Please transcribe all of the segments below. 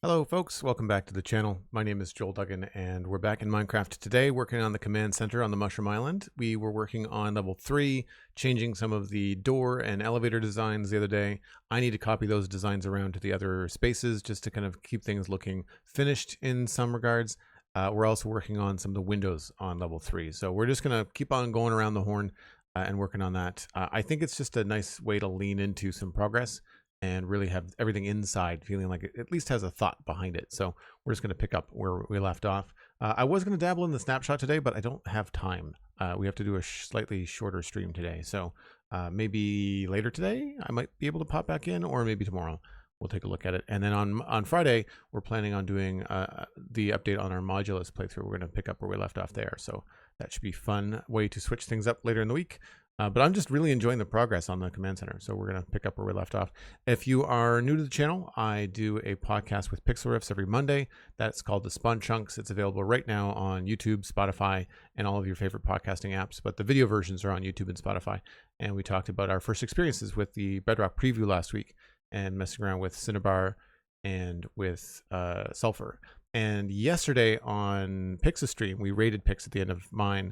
Hello folks, welcome back to the channel. My name is Joel Duggan and we're back in Minecraft today working on the command center on the Mushroom Island. We were working on level 3, changing some of the door and elevator designs the other day. I need to copy those designs around to the other spaces just to kind of keep things looking finished in some regards. We're also working on some of the windows on level 3. So we're just going to keep on going around the horn and working on that. I think it's just a nice way to lean into some progress and really have everything inside feeling like it at least has a thought behind it. So we're just going to pick up where we left off. I was going to dabble in the snapshot today, but I don't have time. We have to do a slightly shorter stream today. So maybe later today, I might be able to pop back in, or maybe tomorrow. We'll take a look at it. And then on Friday, we're planning on doing the update on our Modulus playthrough. We're going to pick up where we left off there. So that should be a fun way to switch things up later in the week. But I'm just really enjoying the progress on the command center. So we're going to pick up where we left off. If you are new to the channel, I do a podcast with Pixel Riffs every Monday. That's called The Spawn Chunks. It's available right now on YouTube, Spotify, and all of your favorite podcasting apps. But the video versions are on YouTube and Spotify. And we talked about our first experiences with the Bedrock preview last week and messing around with Cinnabar and with Sulfur. And yesterday on Pix's stream, we raided Pix at the end of mine.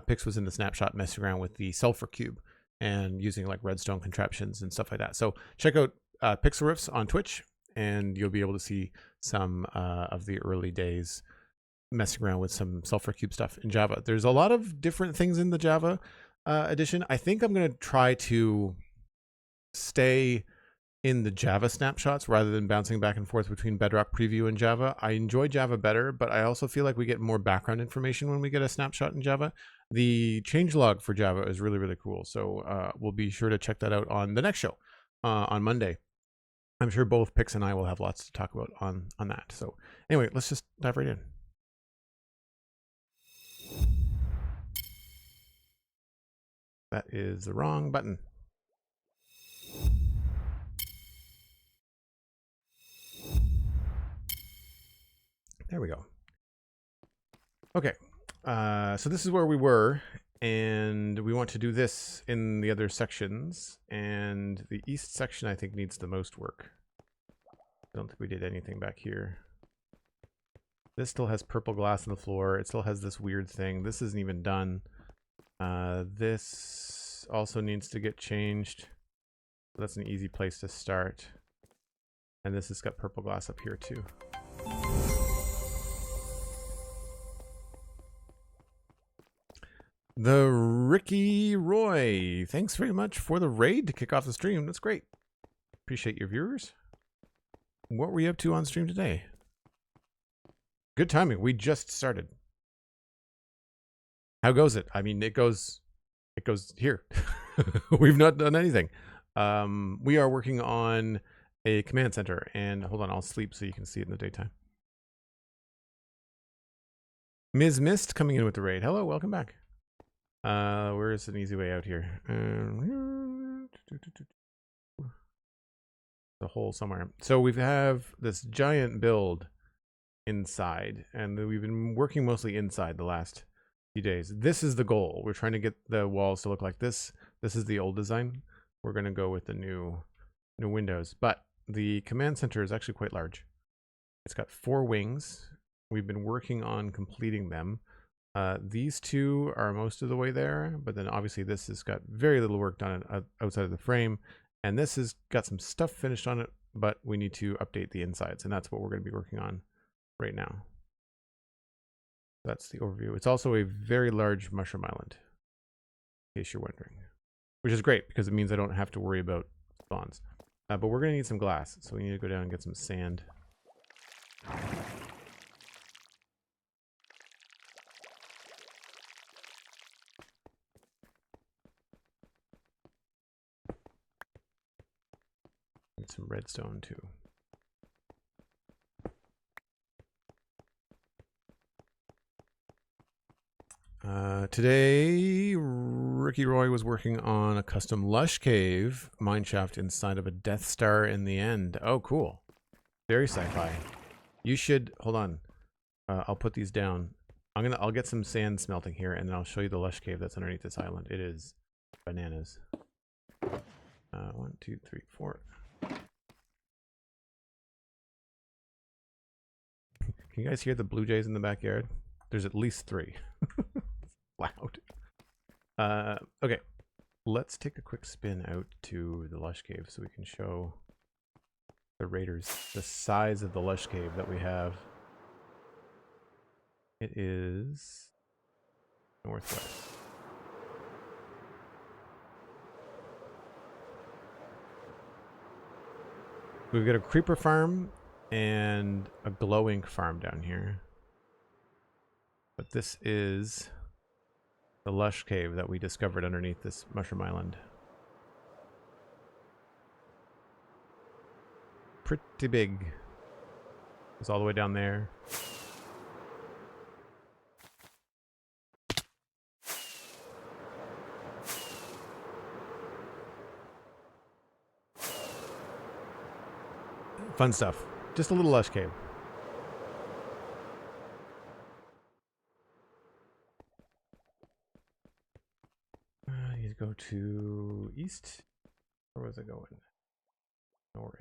Pix was in the snapshot messing around with the sulfur cube and using like redstone contraptions and stuff like that. So check out Pixel Riffs on Twitch and you'll be able to see some of the early days messing around with some sulfur cube stuff in Java. There's a lot of different things in the Java edition. I think I'm going to try to stay in the Java snapshots rather than bouncing back and forth between Bedrock Preview and Java. I enjoy Java better, but I also feel like we get more background information when we get a snapshot in Java. The changelog for Java is really, really cool. So we'll be sure to check that out on the next show on Monday. I'm sure both Pix and I will have lots to talk about on that. So anyway, let's just dive right in. That is the wrong button. There we go. Okay, so this is where we were, and we want to do this in the other sections, and the east section I think needs the most work. I don't think we did anything back here. This still has purple glass on the floor. It still has this weird thing. This isn't even done. This also needs to get changed. That's an easy place to start. And this has got purple glass up here too. The Ricky Roy, thanks very much for the raid to kick off the stream. That's great. Appreciate your viewers. What were you up to on stream today? Good timing. We just started. How goes it? I mean, it goes here. We've not done anything. We are working on a command center, and hold on, I'll sleep so you can see it in the daytime. Ms. Mist coming in with the raid. Hello, welcome back. Where is an easy way out here? The hole somewhere. So we have this giant build inside, and we've been working mostly inside the last few days. This is the goal. We're trying to get the walls to look like this. This is the old design. We're going to go with the new windows, but the command center is actually quite large. It's got 4 wings. We've been working on completing them. These two are most of the way there, but then obviously this has got very little work done outside of the frame, and this has got some stuff finished on it, but we need to update the insides, and that's what we're going to be working on right now. That's the overview. It's also a very large mushroom island, in case you're wondering, which is great because it means I don't have to worry about spawns. But we're going to need some glass, so we need to go down and get some sand. Some redstone too. Today, Ricky Roy was working on a custom lush cave mineshaft inside of a Death Star in the end. Oh, cool. Very sci-fi. You should, hold on. I'll put these down. I'll get some sand smelting here, and then I'll show you the lush cave that's underneath this island. It is bananas. 1, 2, 3, 4. Can you guys hear the blue jays in the backyard? There's at least 3. Loud. Okay. Let's take a quick spin out to the lush cave so we can show the raiders the size of the lush cave that we have. It is northwest. We've got a creeper farm and a glow ink farm down here. But this is the lush cave that we discovered underneath this mushroom island. Pretty big. It's all the way down there. Fun stuff. Just a little lush cave. You go to east. Where was I going? North.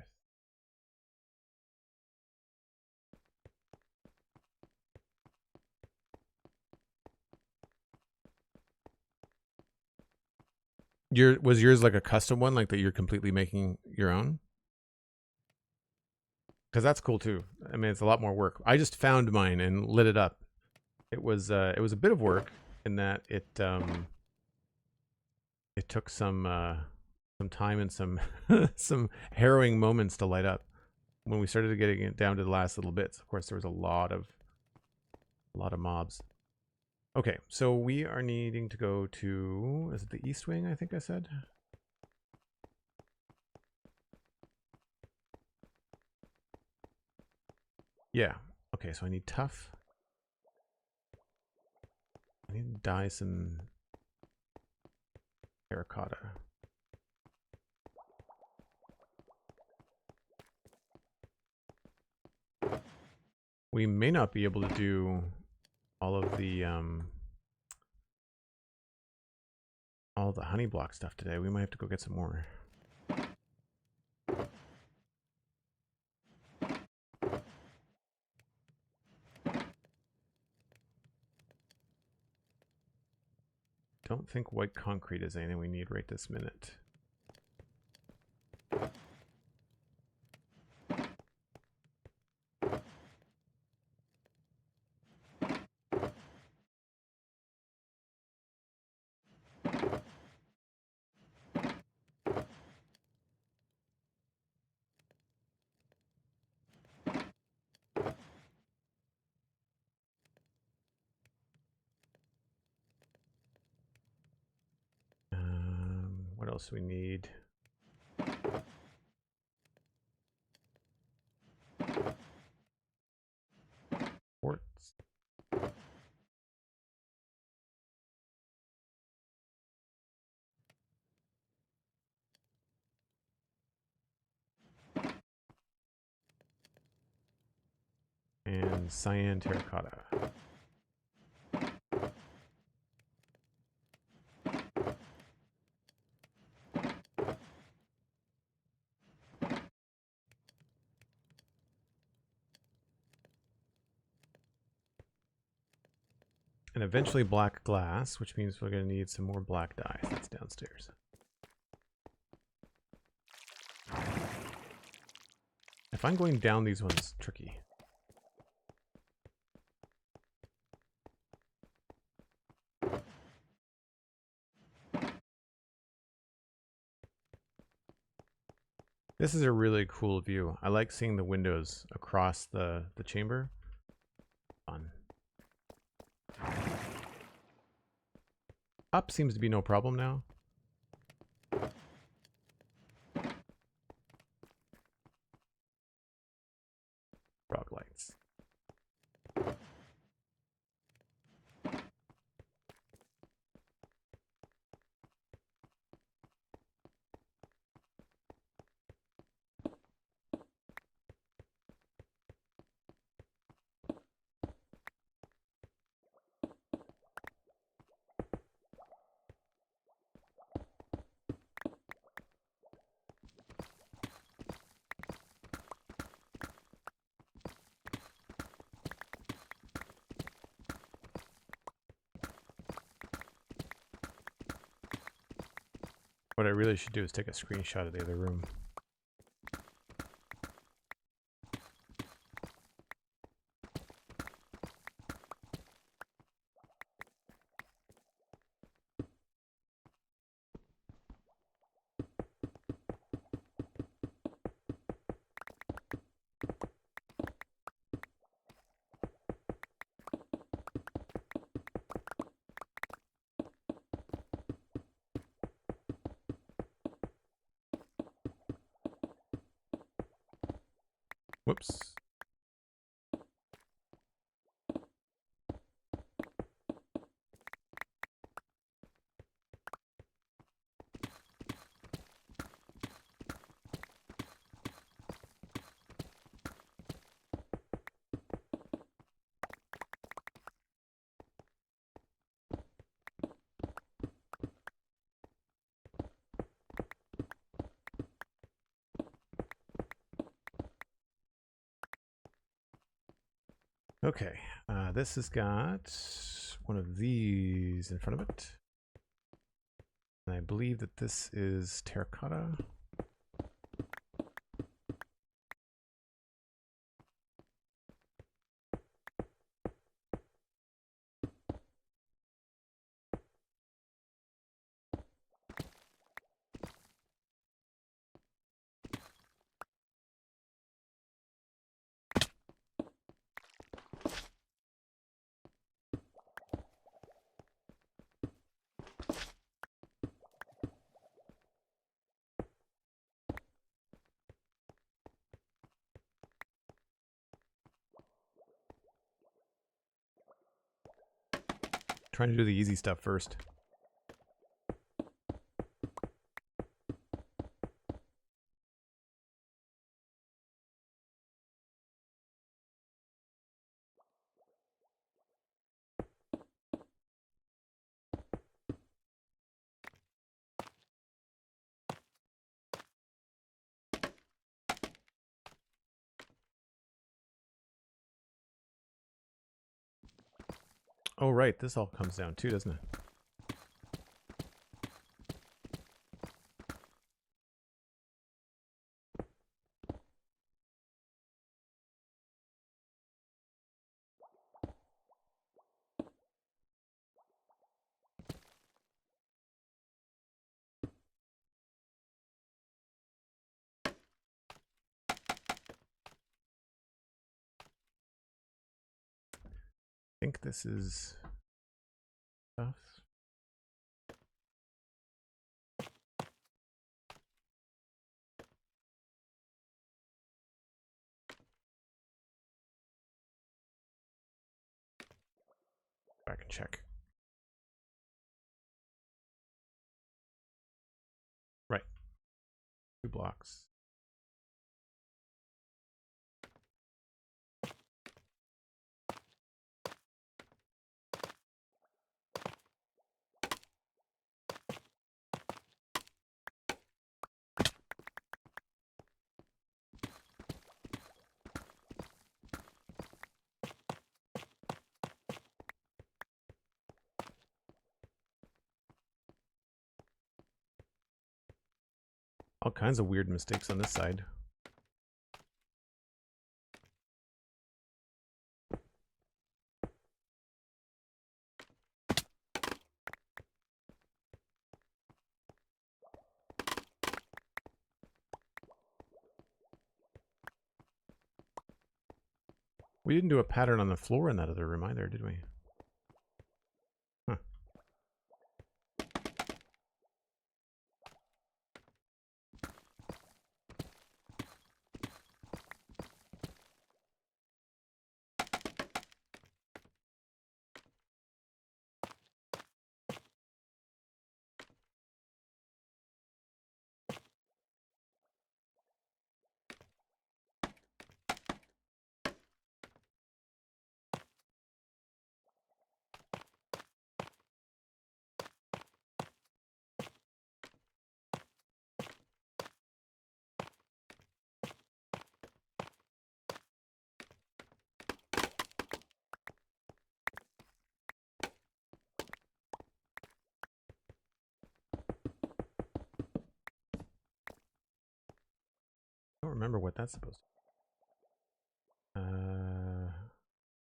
Was yours like a custom one, like that you're completely making your own? Because that's cool too. I mean, it's a lot more work. I just found mine and lit it up. It was a bit of work in that it took some time and some some harrowing moments to light up. When we started getting it down to the last little bits, of course, there was a lot of mobs. Okay, so we are needing to go to, is it the east wing? I think I said. Yeah. Okay, so I need tough. I need to dye some terracotta. We may not be able to do all of the honey block stuff today. We might have to go get some more. Don't think white concrete is anything we need right this minute. What else do we need? Quartz. And cyan terracotta. And eventually black glass, which means we're going to need some more black dye. That's downstairs. If I'm going down these ones, tricky. This is a really cool view. I like seeing the windows across the chamber. Fun. Up seems to be no problem now. Frog lights. What I really should do is take a screenshot of the other room. Whoops. Okay, this has got one of these in front of it. And I believe that this is terracotta. Trying to do the easy stuff first. Oh, right. This all comes down too, doesn't it? I think this is stuff. Back and check. Right. 2 blocks. All kinds of weird mistakes on this side. We didn't do a pattern on the floor in that other room either, did we? Huh. remember what that's supposed to be.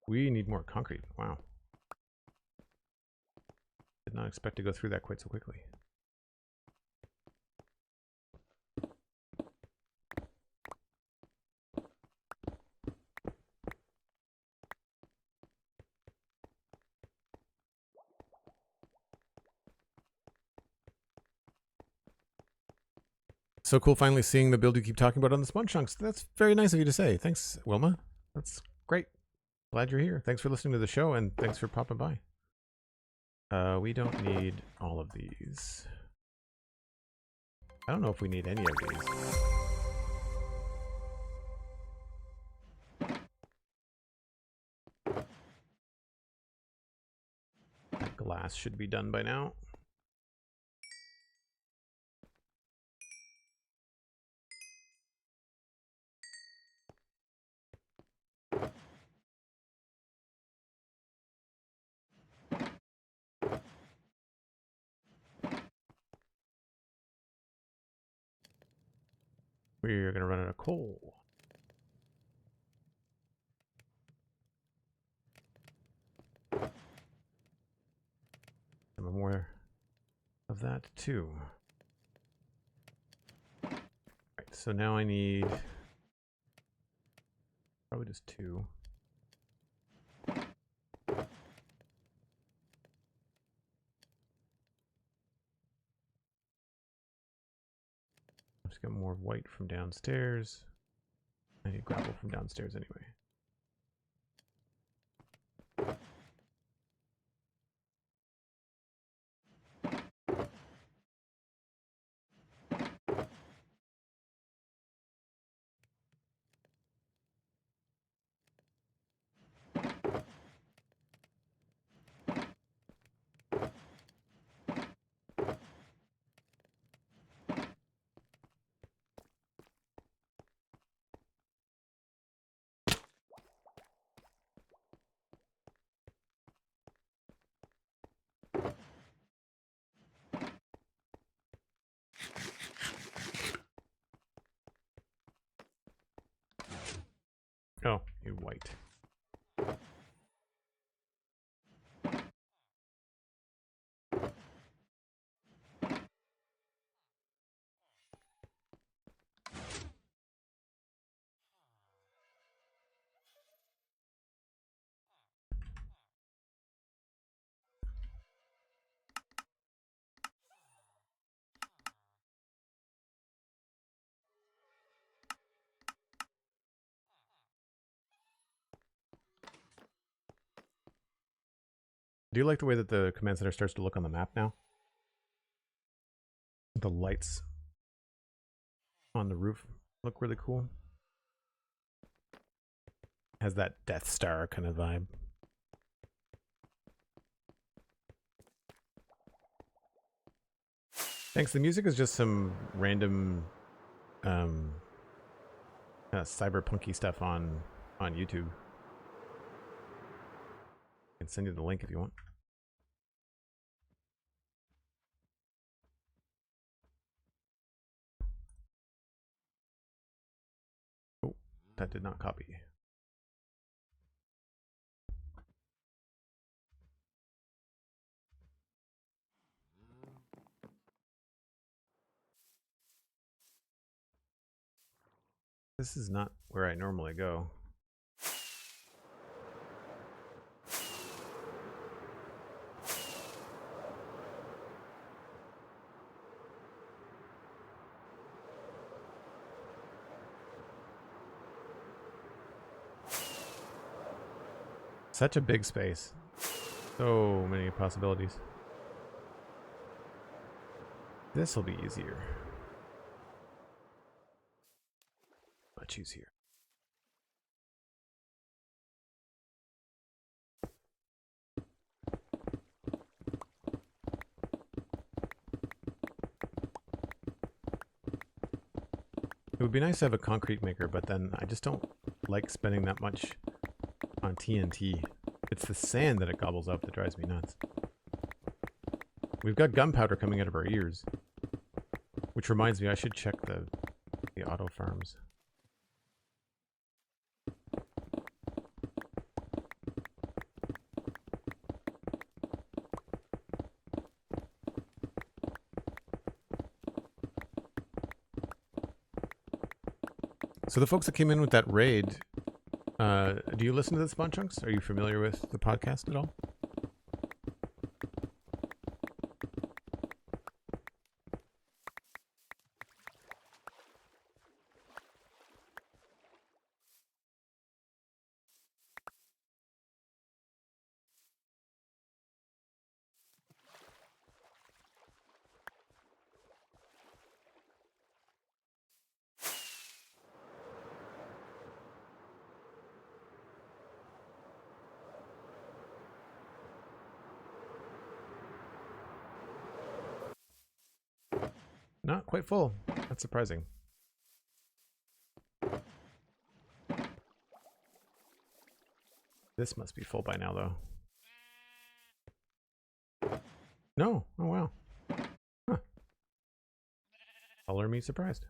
We need more concrete. Wow. Did not expect to go through that quite so quickly. So cool finally seeing the build you keep talking about on the spawn chunks. That's very nice of you to say. Thanks, Wilma. That's great. Glad you're here. Thanks for listening to the show, and thanks for popping by. We don't need all of these. I don't know if we need any of these. That glass should be done by now. We're gonna run out of coal. Some more of that too. Right, so now I need probably just 2. Get more white from downstairs. I need gravel from downstairs anyway. Oh, you white. Do you like the way that the command center starts to look on the map now? The lights on the roof look really cool. Has that Death Star kind of vibe. Thanks. The music is just some random cyberpunky stuff on YouTube. I can send you the link if you want. Oh, that did not copy. This is not where I normally go. Such a big space. So many possibilities. This will be easier. Much easier. It would be nice to have a concrete maker, but then I just don't like spending that much on TNT. It's the sand that it gobbles up that drives me nuts. We've got gunpowder coming out of our ears. Which reminds me, I should check the auto farms. So the folks that came in with that raid, do you listen to the Spawn Chunks? Are you familiar with the podcast at all? Not quite full. That's surprising. This must be full by now, though. No. Oh, wow. Huh. Color me surprised.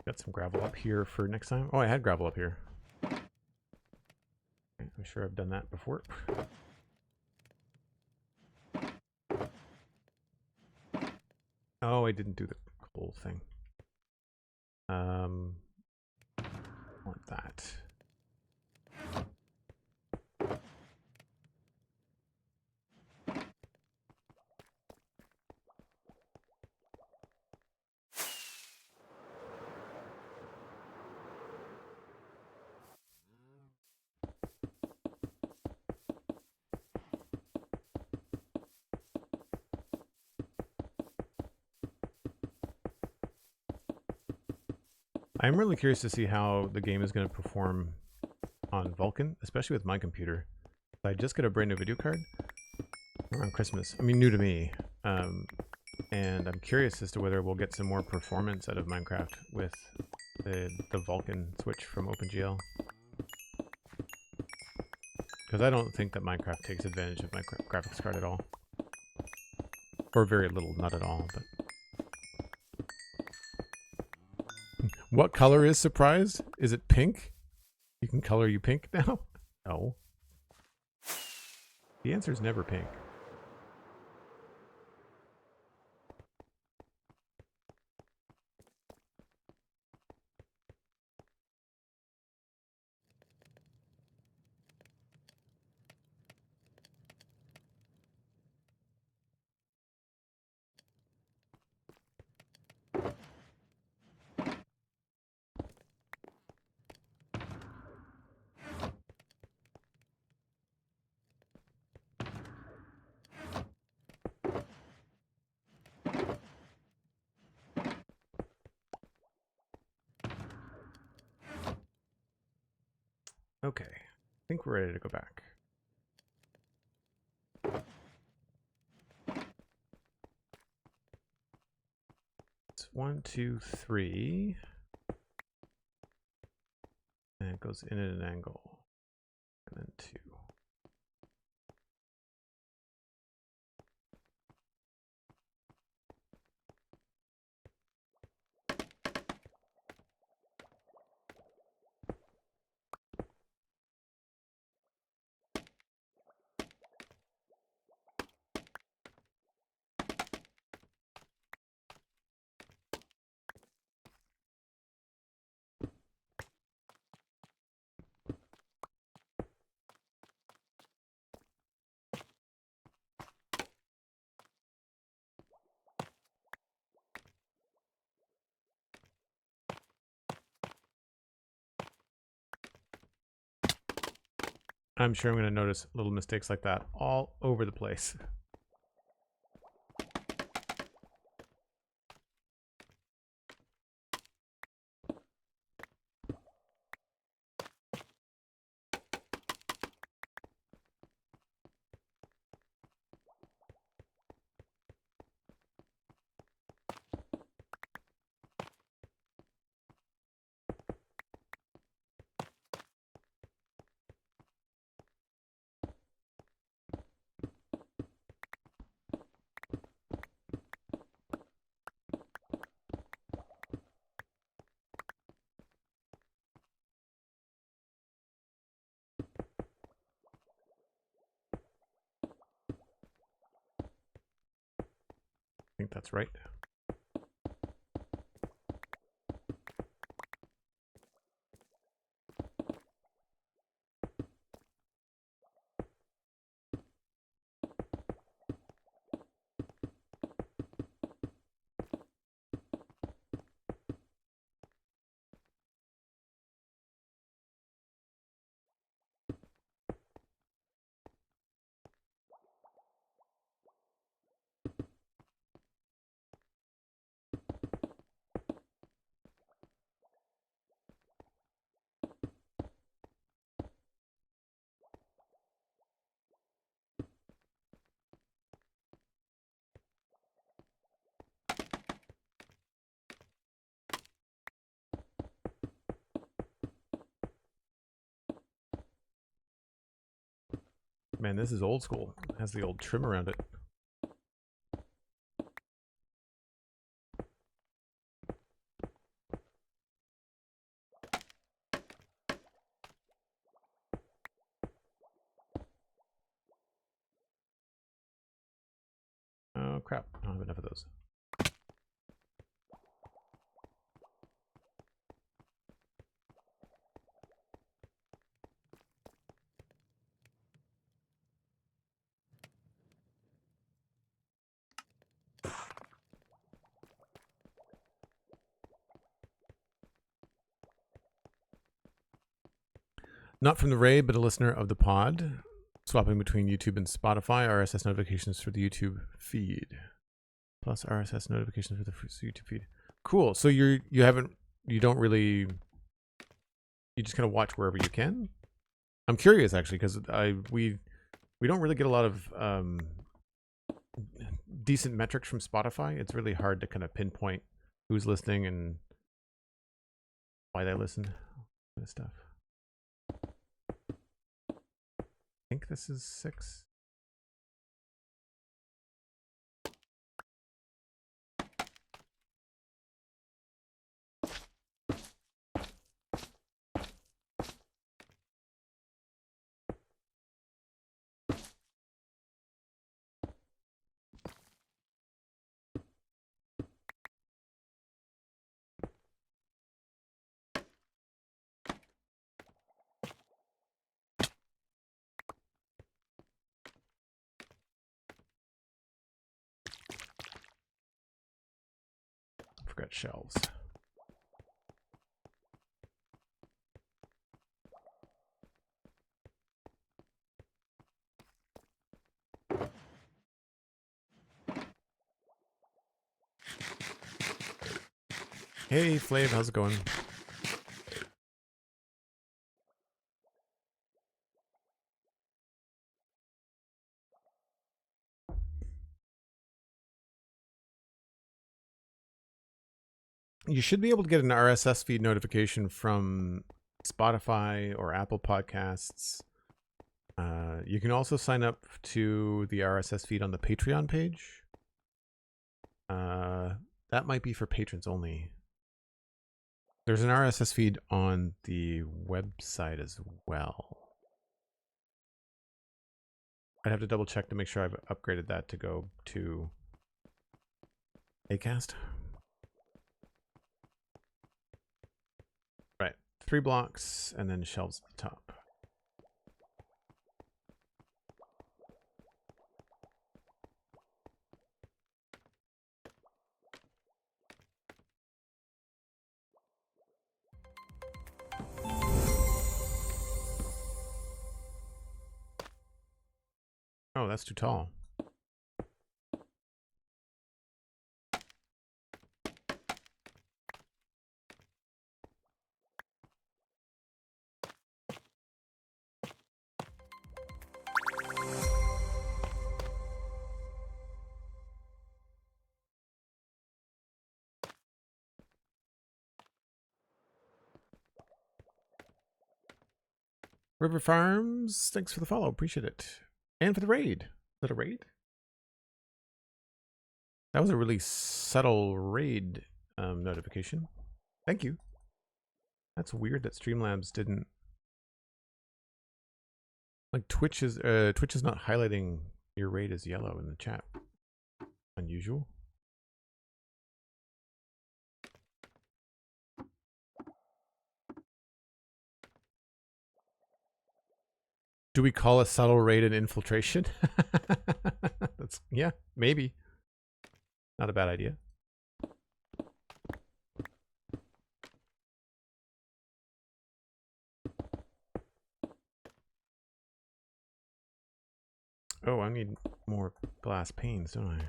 Got some gravel up here for next time. Oh, I had gravel up here. I'm sure I've done that before. Oh, I didn't do the coal thing. Want that. I'm really curious to see how the game is going to perform on Vulkan, especially with my computer. I just got a brand new video card around Christmas. I mean, new to me. And I'm curious as to whether we'll get some more performance out of Minecraft with the Vulkan switch from OpenGL. Because I don't think that Minecraft takes advantage of my graphics card at all. Or very little, not at all, but... What color is surprised? Is it pink? You can color you pink now? No. The answer is never pink. Okay, I think we're ready to go back. It's 1, 2, 3. And it goes in at an angle. And then 2. I'm sure I'm going to notice little mistakes like that all over the place. think that's right. Man, this is old school. It has the old trim around it. Oh crap, I don't have enough of those. Not from the raid, but a listener of the pod. Swapping between YouTube and Spotify. RSS notifications for the YouTube feed. Plus RSS notifications for the YouTube feed. Cool. So you don't really, you just kind of watch wherever you can. I'm curious actually, because we don't really get a lot of decent metrics from Spotify. It's really hard to kind of pinpoint who's listening and why they listen, kind of stuff. I think this is 6. Forgot shelves. Hey Flav, how's it going? You should be able to get an RSS feed notification from Spotify or Apple Podcasts. You can also sign up to the RSS feed on the Patreon page. That might be for patrons only. There's an RSS feed on the website as well. I'd have to double check to make sure I've upgraded that to go to Acast. Right, 3 blocks and then shelves at the top. Oh, that's too tall. River Farms, thanks for the follow. Appreciate it. And for the raid. Is that a raid? That was a really subtle raid notification. Thank you. That's weird that Streamlabs didn't. Like Twitch is not highlighting your raid as yellow in the chat. Unusual. Do we call a subtle raid an infiltration? That's, yeah, maybe. Not a bad idea. Oh, I need more glass panes, don't I?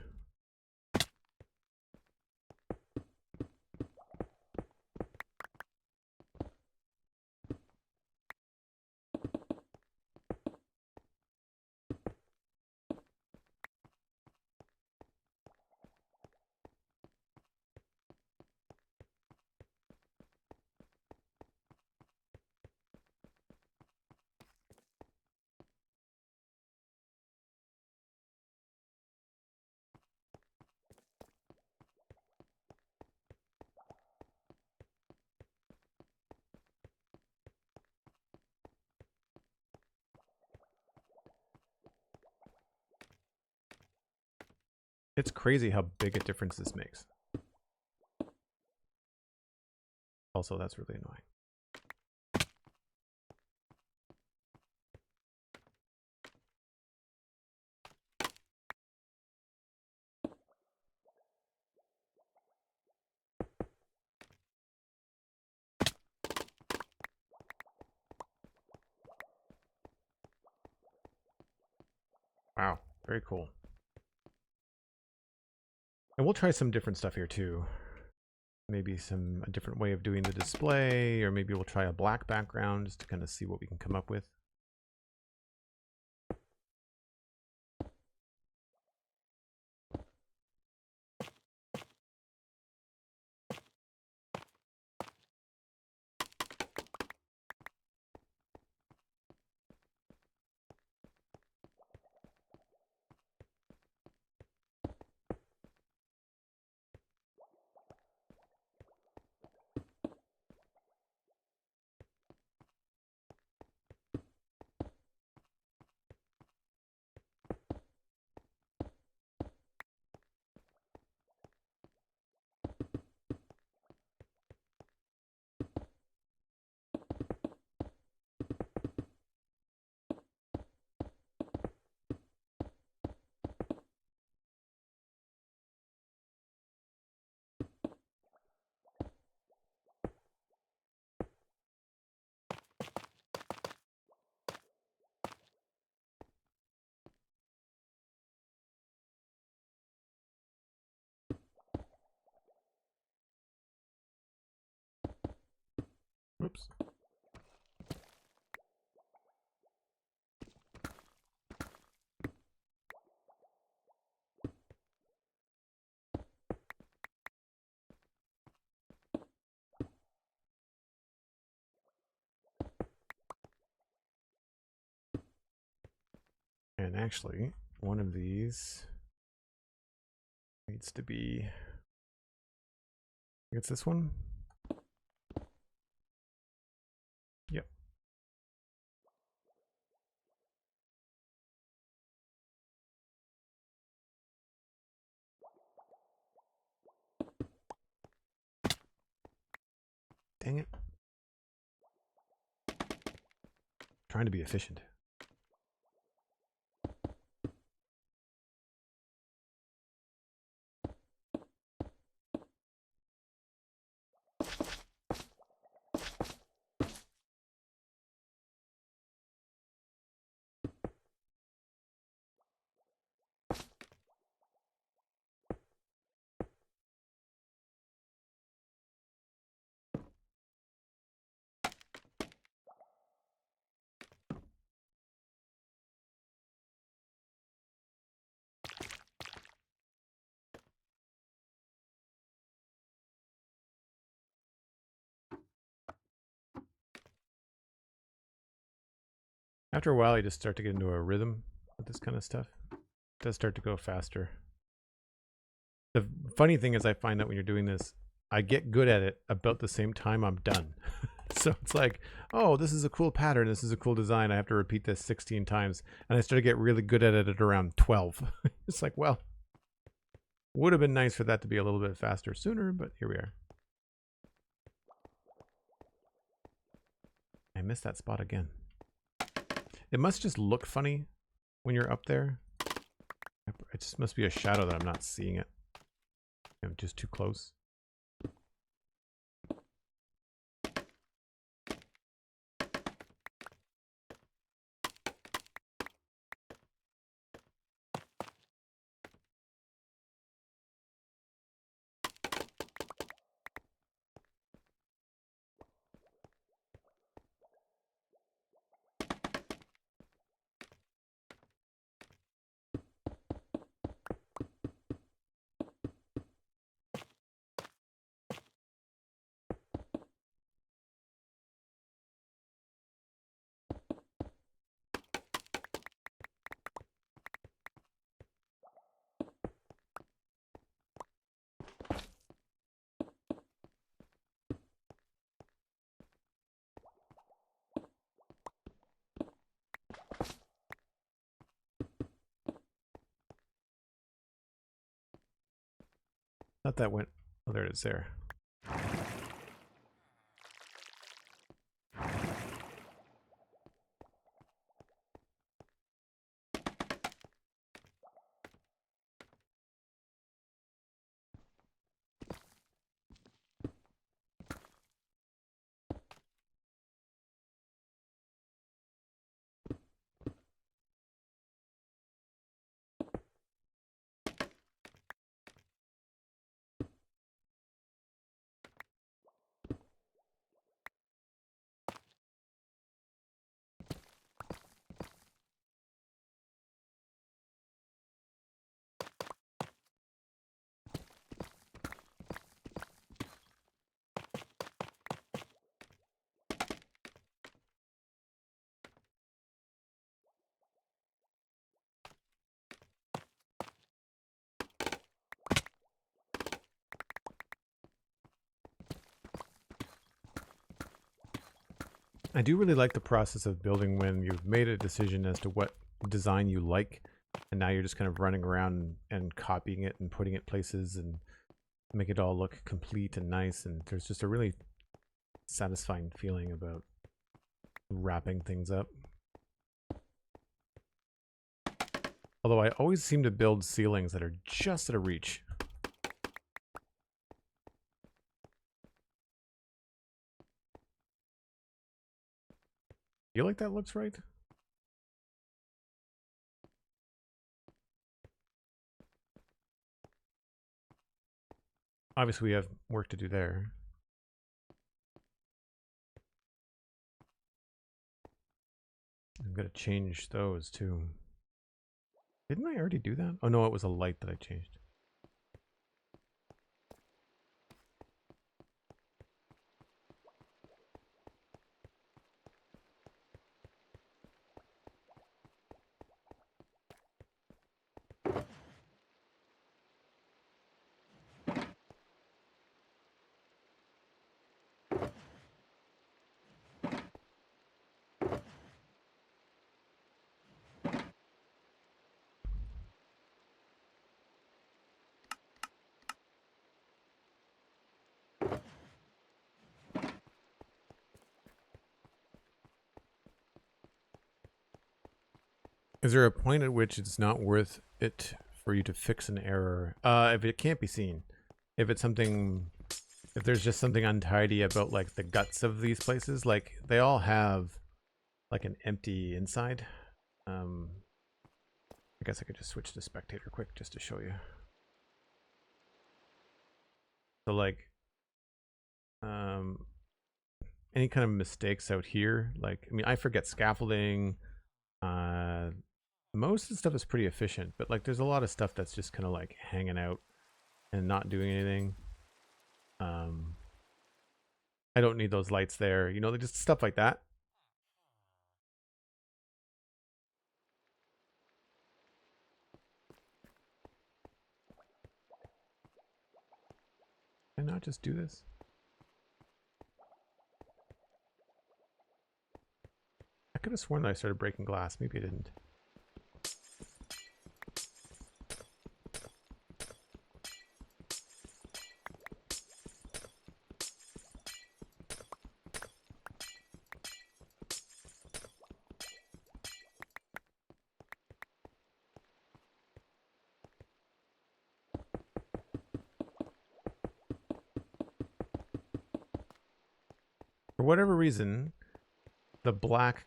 It's crazy how big a difference this makes. Also, that's really annoying. Wow, very cool. And we'll try some different stuff here too. Maybe a different way of doing the display, or maybe we'll try a black background just to kind of see what we can come up with. Whoops. And actually, one of these needs to be, I guess this one? Yep. Dang it. Trying to be efficient. After a while, you just start to get into a rhythm with this kind of stuff. It does start to go faster. The funny thing is I find that when you're doing this, I get good at it about the same time I'm done. So it's like, oh, this is a cool pattern. This is a cool design. I have to repeat this 16 times. And I start to get really good at it at around 12. It's like, well, would have been nice for that to be a little bit faster sooner, but here we are. I missed that spot again. It must just look funny when you're up there. It just must be a shadow that I'm not seeing it. I'm just too close. Thought that went. Oh, there it is there. I do really like the process of building when you've made a decision as to what design you like, and now you're just kind of running around and copying it and putting it places and make it all look complete and nice. And there's just a really satisfying feeling about wrapping things up. Although I always seem to build ceilings that are just out of reach. Feel like that looks right? Obviously we have work to do there. I'm gonna change those too. Didn't I already do that? Oh no, it was a light that I changed. Is there a point at which it's not worth it for you to fix an error? If it can't be seen. If it's something, if there's just something untidy about like the guts of these places, like they all have like an empty inside. I guess I could just switch to spectator quick just to show you. So like, any kind of mistakes out here, like, I mean, I forget scaffolding, most of the stuff is pretty efficient, but like there's a lot of stuff that's just kind of like hanging out and not doing anything. I don't need those lights there, you know, just stuff like that. Can I not just do this? I could have sworn that I started breaking glass. Maybe I didn't. For whatever reason, the black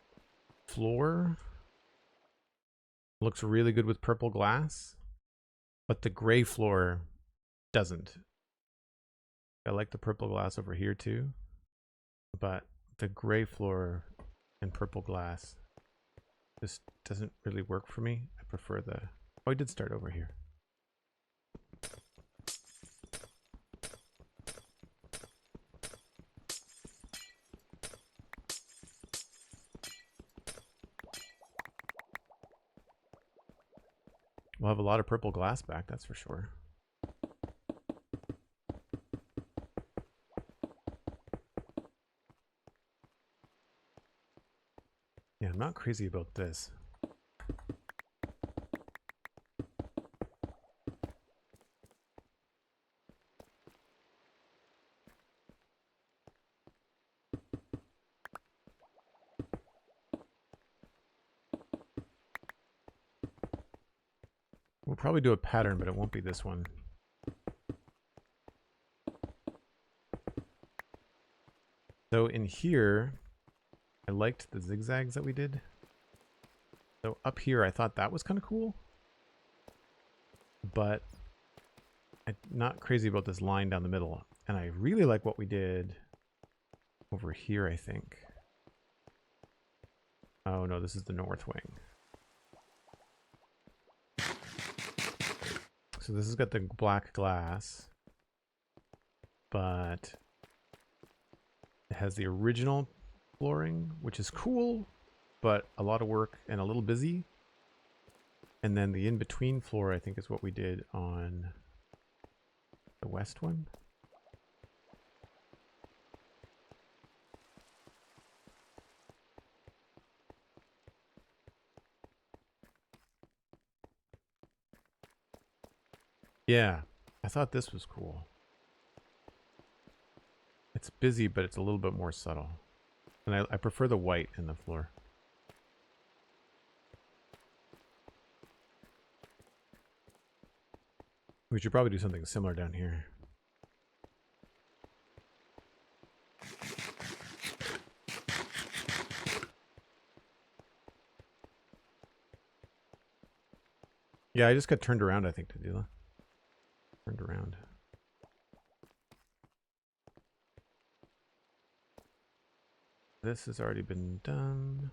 floor looks really good with purple glass, but the gray floor doesn't. I like the purple glass over here too, but the gray floor and purple glass just doesn't really work for me. I prefer the... Oh, I did start over here. We'll have a lot of purple glass back, that's for sure. Yeah, I'm not crazy about this. We'll probably do a pattern, but it won't be this one. So in here, I liked the zigzags that we did. So up here, I thought that was kind of cool. But I'm not crazy about this line down the middle. And I really like what we did over here, I think. Oh no, this is the north wing. So this has got the black glass, but it has the original flooring, which is cool, but a lot of work and a little busy. And then the in-between floor, I think, is what we did on the west one. Yeah, I thought this was cool. It's busy, but it's a little bit more subtle. And I prefer the white in the floor. We should probably do something similar down here. Yeah, I just got turned around, I think, to do that. Turned around. This has already been done.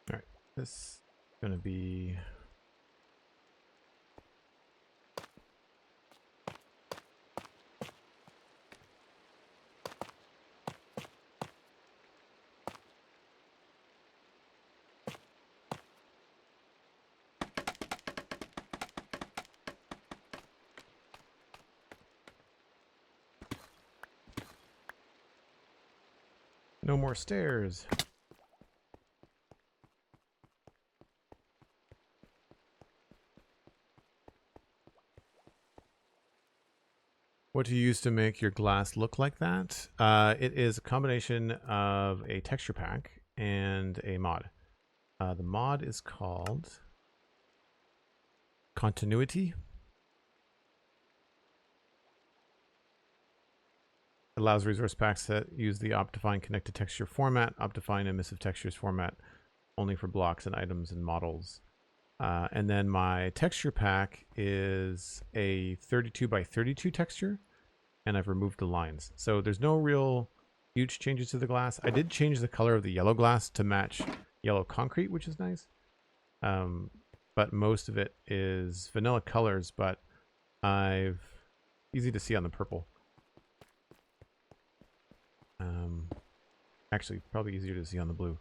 All right, this is gonna be no more stairs. What do you use to make your glass look like that? It is a combination of a texture pack and a mod. The mod is called Continuity. It allows resource packs that use the Optifine connected texture format, Optifine emissive textures format, only for blocks and items and models. And then my texture pack is a 32 by 32 texture. and I've removed the lines. So there's no real huge changes to the glass. I did change the color of the yellow glass to match yellow concrete, which is nice. But most of it is vanilla colors, but easy to see on the purple. Actually, probably easier to see on the blue.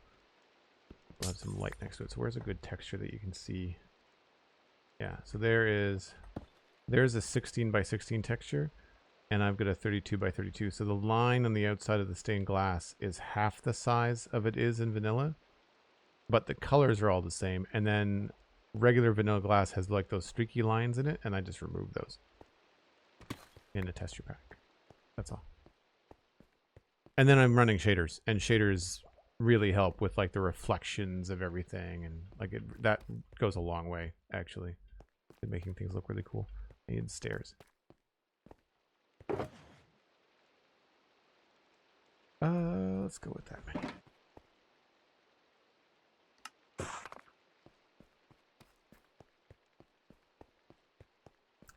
We'll have some light next to it. So where's a good texture that you can see? Yeah, so there's a 16 by 16 texture, and I've got a 32 by 32. So the line on the outside of the stained glass is half the size of it is in vanilla, but the colors are all the same. And then regular vanilla glass has like those streaky lines in it, and I just removed those in a texture pack. That's all. And then I'm running shaders, and shaders really help with like the reflections of everything, and like that goes a long way actually in making things look really cool. I need stairs. Let's go with that.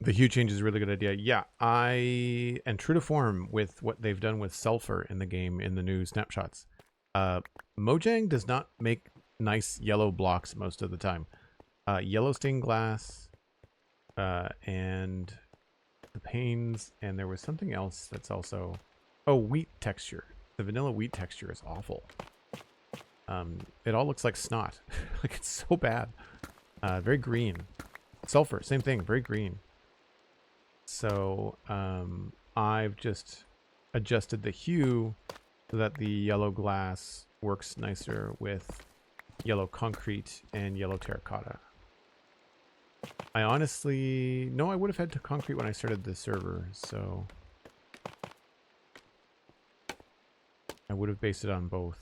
The hue change is a really good idea. Yeah, and true to form with what they've done with sulfur in the game in the new snapshots. Mojang does not make nice yellow blocks most of the time. Yellow stained glass, and the panes, and there was something else that's also... Oh, wheat texture. The vanilla wheat texture is awful. It all looks like snot. Like, it's so bad. Very green. Sulfur, same thing, very green. So I've just adjusted the hue so that the yellow glass works nicer with yellow concrete and yellow terracotta. I honestly... No, I would have had to concrete when I started the server, so... I would have based it on both.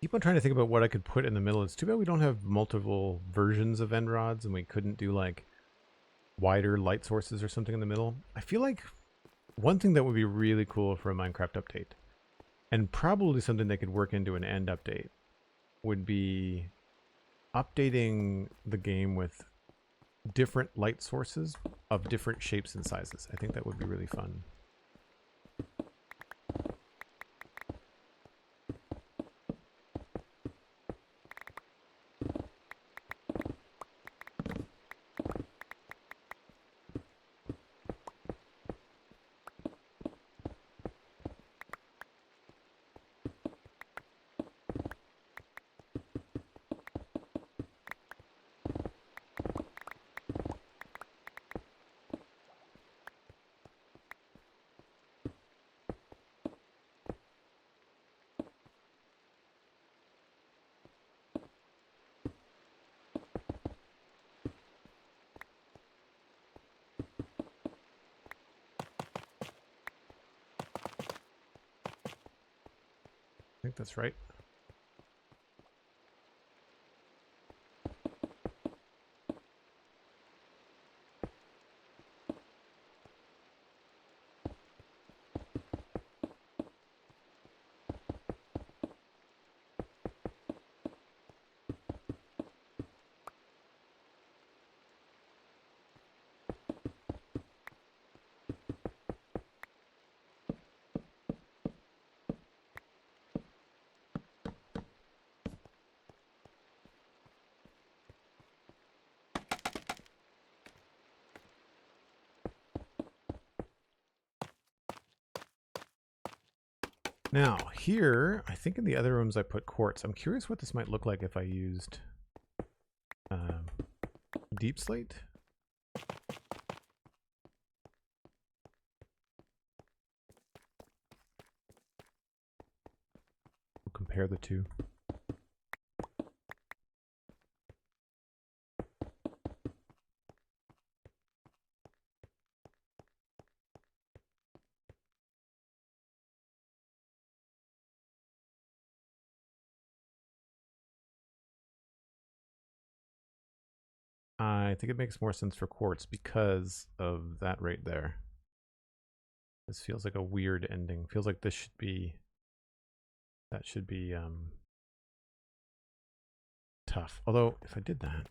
Keep on trying to think about what I could put in the middle. It's too bad we don't have multiple versions of end rods, and we couldn't do like wider light sources or something in the middle. I feel like one thing that would be really cool for a Minecraft update, and probably something that could work into an end update, would be updating the game with different light sources of different shapes and sizes. I think that would be really fun. I think that's right. Now here, I think in the other rooms I put quartz. I'm curious what this might look like if I used deep slate. We'll compare the two. I think it makes more sense for quartz because of that right there. This feels like a weird ending. Feels like this should be, that should be tough. Although if I did that,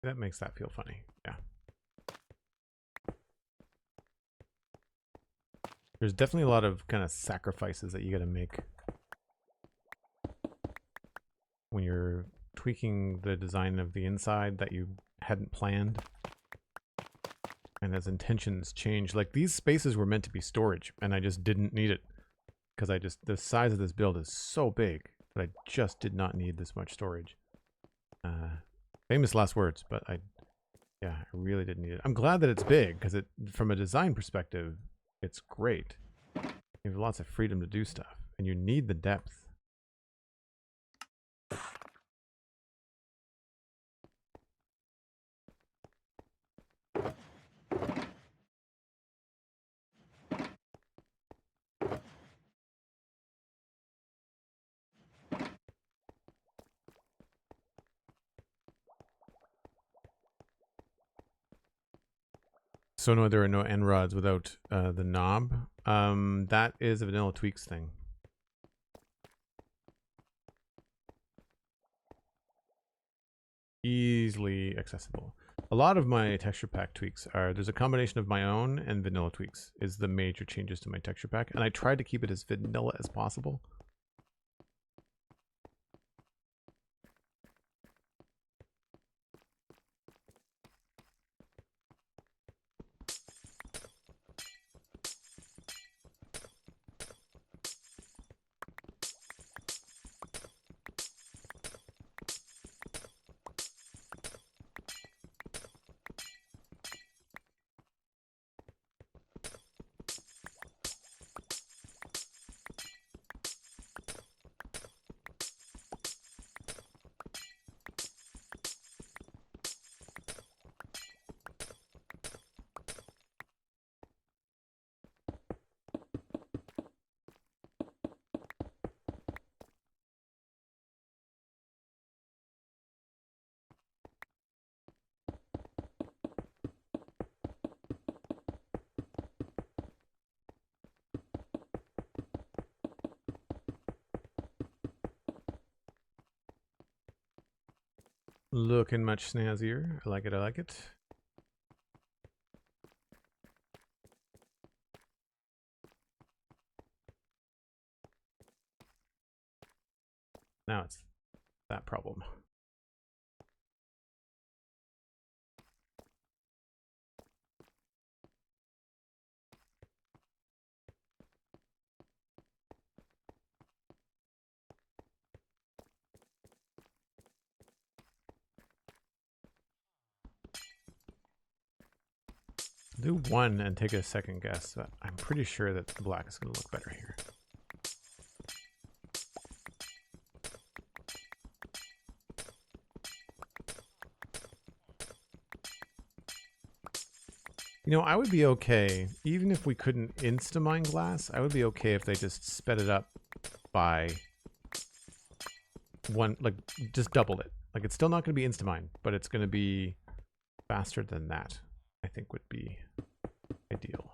that makes that feel funny. Yeah. There's definitely a lot of kind of sacrifices that you got to make when you're tweaking the design of the inside that you hadn't planned. And as intentions change, like these spaces were meant to be storage and I just didn't need it because the size of this build is so big that I just did not need this much storage. Famous last words, but I really didn't need it. I'm glad that it's big because from a design perspective, it's great. You have lots of freedom to do stuff and you need the depth. So no, there are no end rods without the knob. That is a vanilla tweaks thing. Easily accessible. A lot of my texture pack tweaks there's a combination of my own and vanilla tweaks is the major changes to my texture pack. And I tried to keep it as vanilla as possible. Looking much snazzier. I like it, I like it. Now it's that problem. Do one and take a second guess, but I'm pretty sure that black is going to look better here. You know, I would be okay, even if we couldn't insta-mine glass, I would be okay if they just sped it up by one, like, just doubled it. Like, it's still not going to be insta-mine, but it's going to be faster than that, I think would be ideal.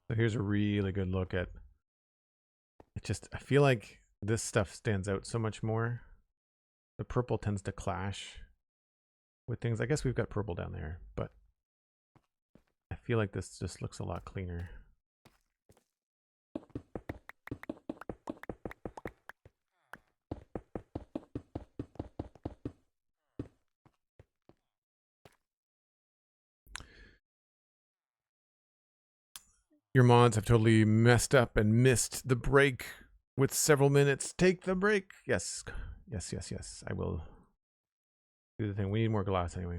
So here's a really good look at, I feel like this stuff stands out so much more. The purple tends to clash with things. I guess we've got purple down there, but I feel like this just looks a lot cleaner. Your mods have totally messed up and missed the break with several minutes. Take the break. Yes. Yes, yes, yes. I will do the thing. We need more glass anyway.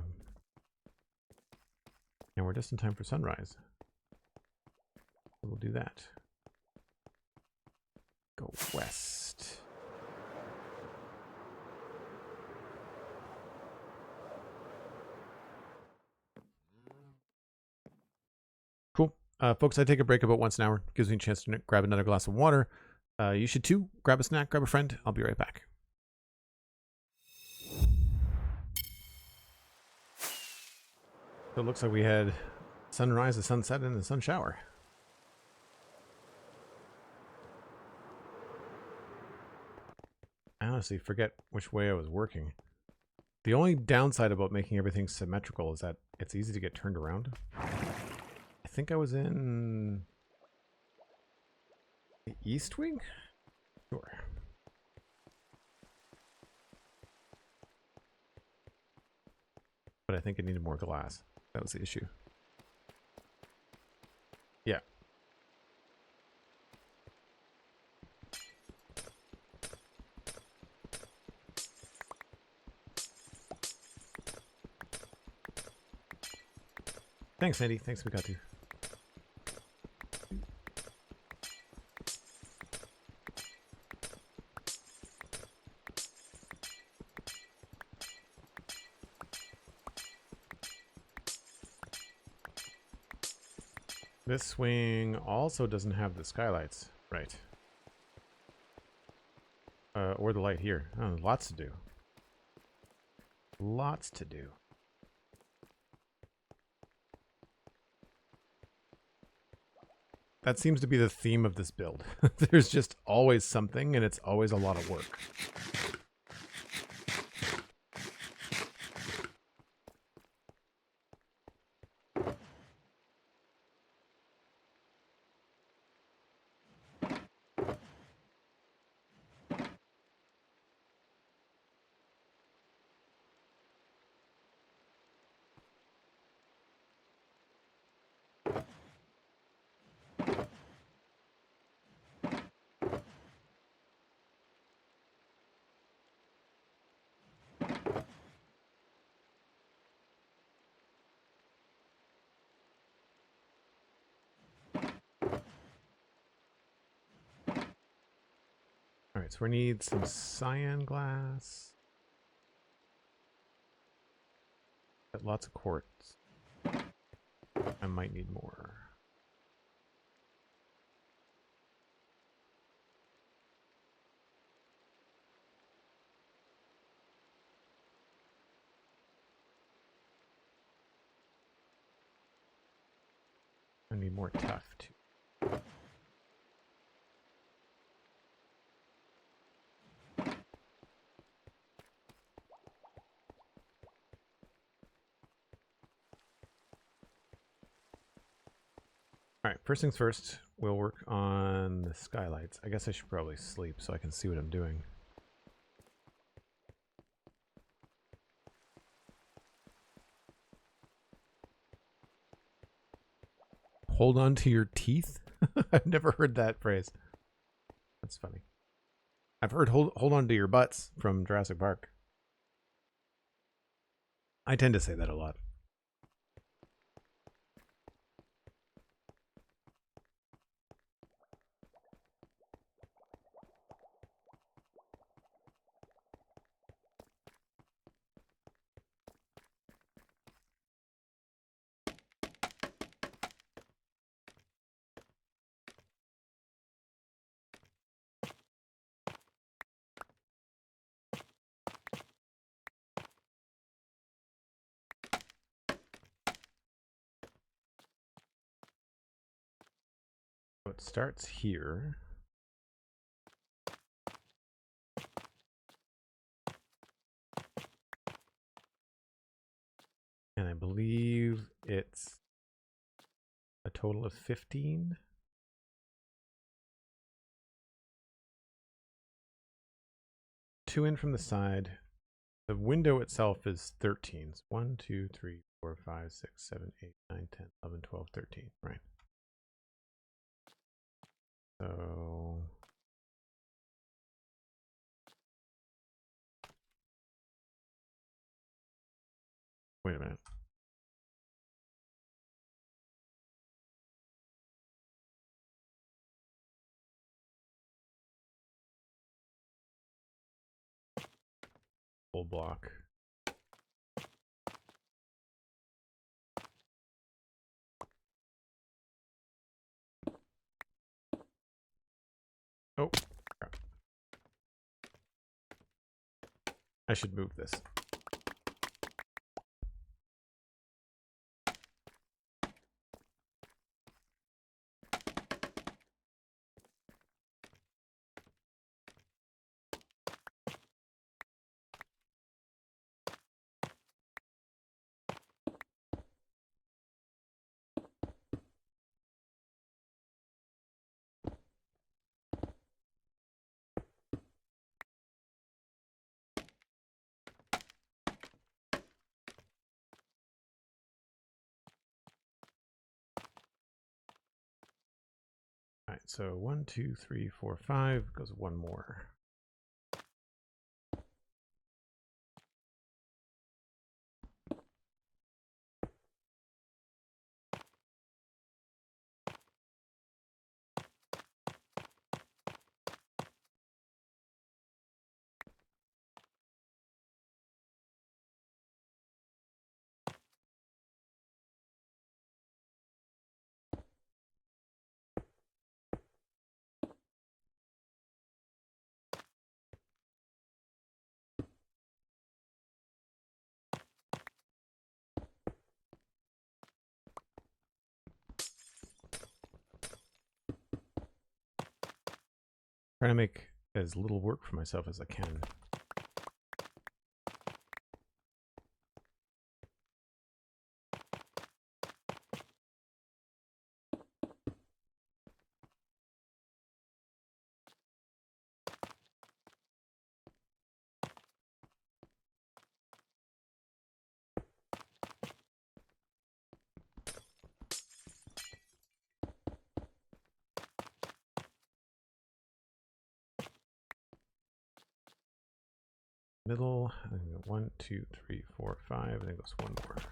And we're just in time for sunrise. We'll do that. Go west. Cool. Folks, I take a break about once an hour. Gives me a chance to grab another glass of water. You should too. Grab a snack, grab a friend. I'll be right back. So it looks like we had sunrise, a sunset, and a sun shower. I honestly forget which way I was working. The only downside about making everything symmetrical is that it's easy to get turned around. I think I was in the east wing? Sure. But I think it needed more glass. That was the issue. Yeah. Thanks, Andy. Thanks, Mikatu. This wing also doesn't have the skylights, right? Or the light here. Oh, lots to do. Lots to do. That seems to be the theme of this build. There's just always something, and it's always a lot of work. All right, so we need some cyan glass. Got lots of quartz. I might need more. I need more tough too. All right, first things first, we'll work on the skylights. I guess I should probably sleep so I can see what I'm doing. Hold on to your teeth? I've never heard that phrase. That's funny. I've heard hold on to your butts from Jurassic Park. I tend to say that a lot. So it starts here. And I believe it's a total of 15. Two in from the side. The window itself is 13. So 1, 2, 3, 4, 5, 6, 7, 8, 9, 10, 11, 12, 13. Right. So wait a minute. Full block. Oh, crap. I should move this. All right, so 1, 2, 3, 4, 5 goes one more. Trying to make as little work for myself as I can. Middle, and then 1, 2, 3, 4, 5, and then goes one more.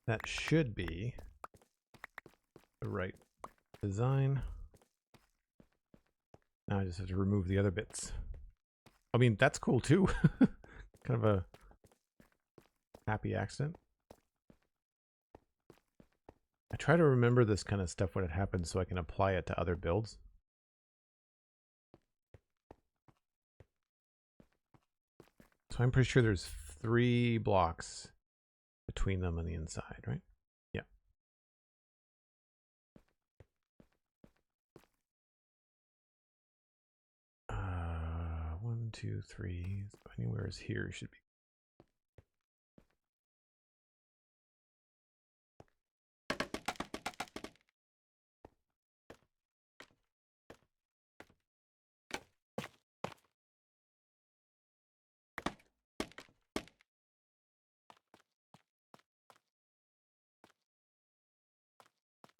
That should be the right design. Now I just have to remove the other bits. I mean, that's cool too. Kind of a happy accident. I try to remember this kind of stuff when it happens so I can apply it to other builds. So I'm pretty sure there's 3 blocks between them on the inside, right? Yeah. One, 2, 3. Anywhere is here should be.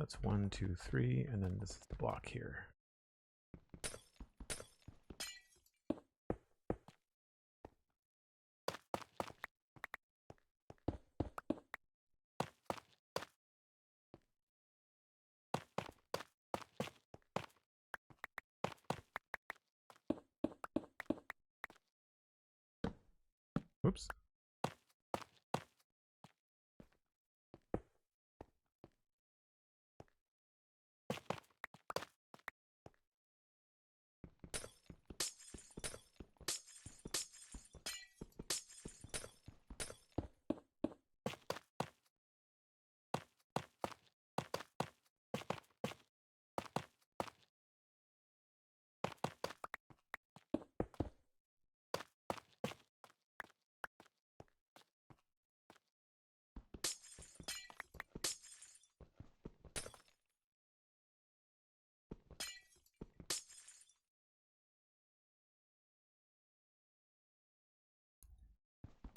That's 1, 2, 3, and then this is the block here. Whoops.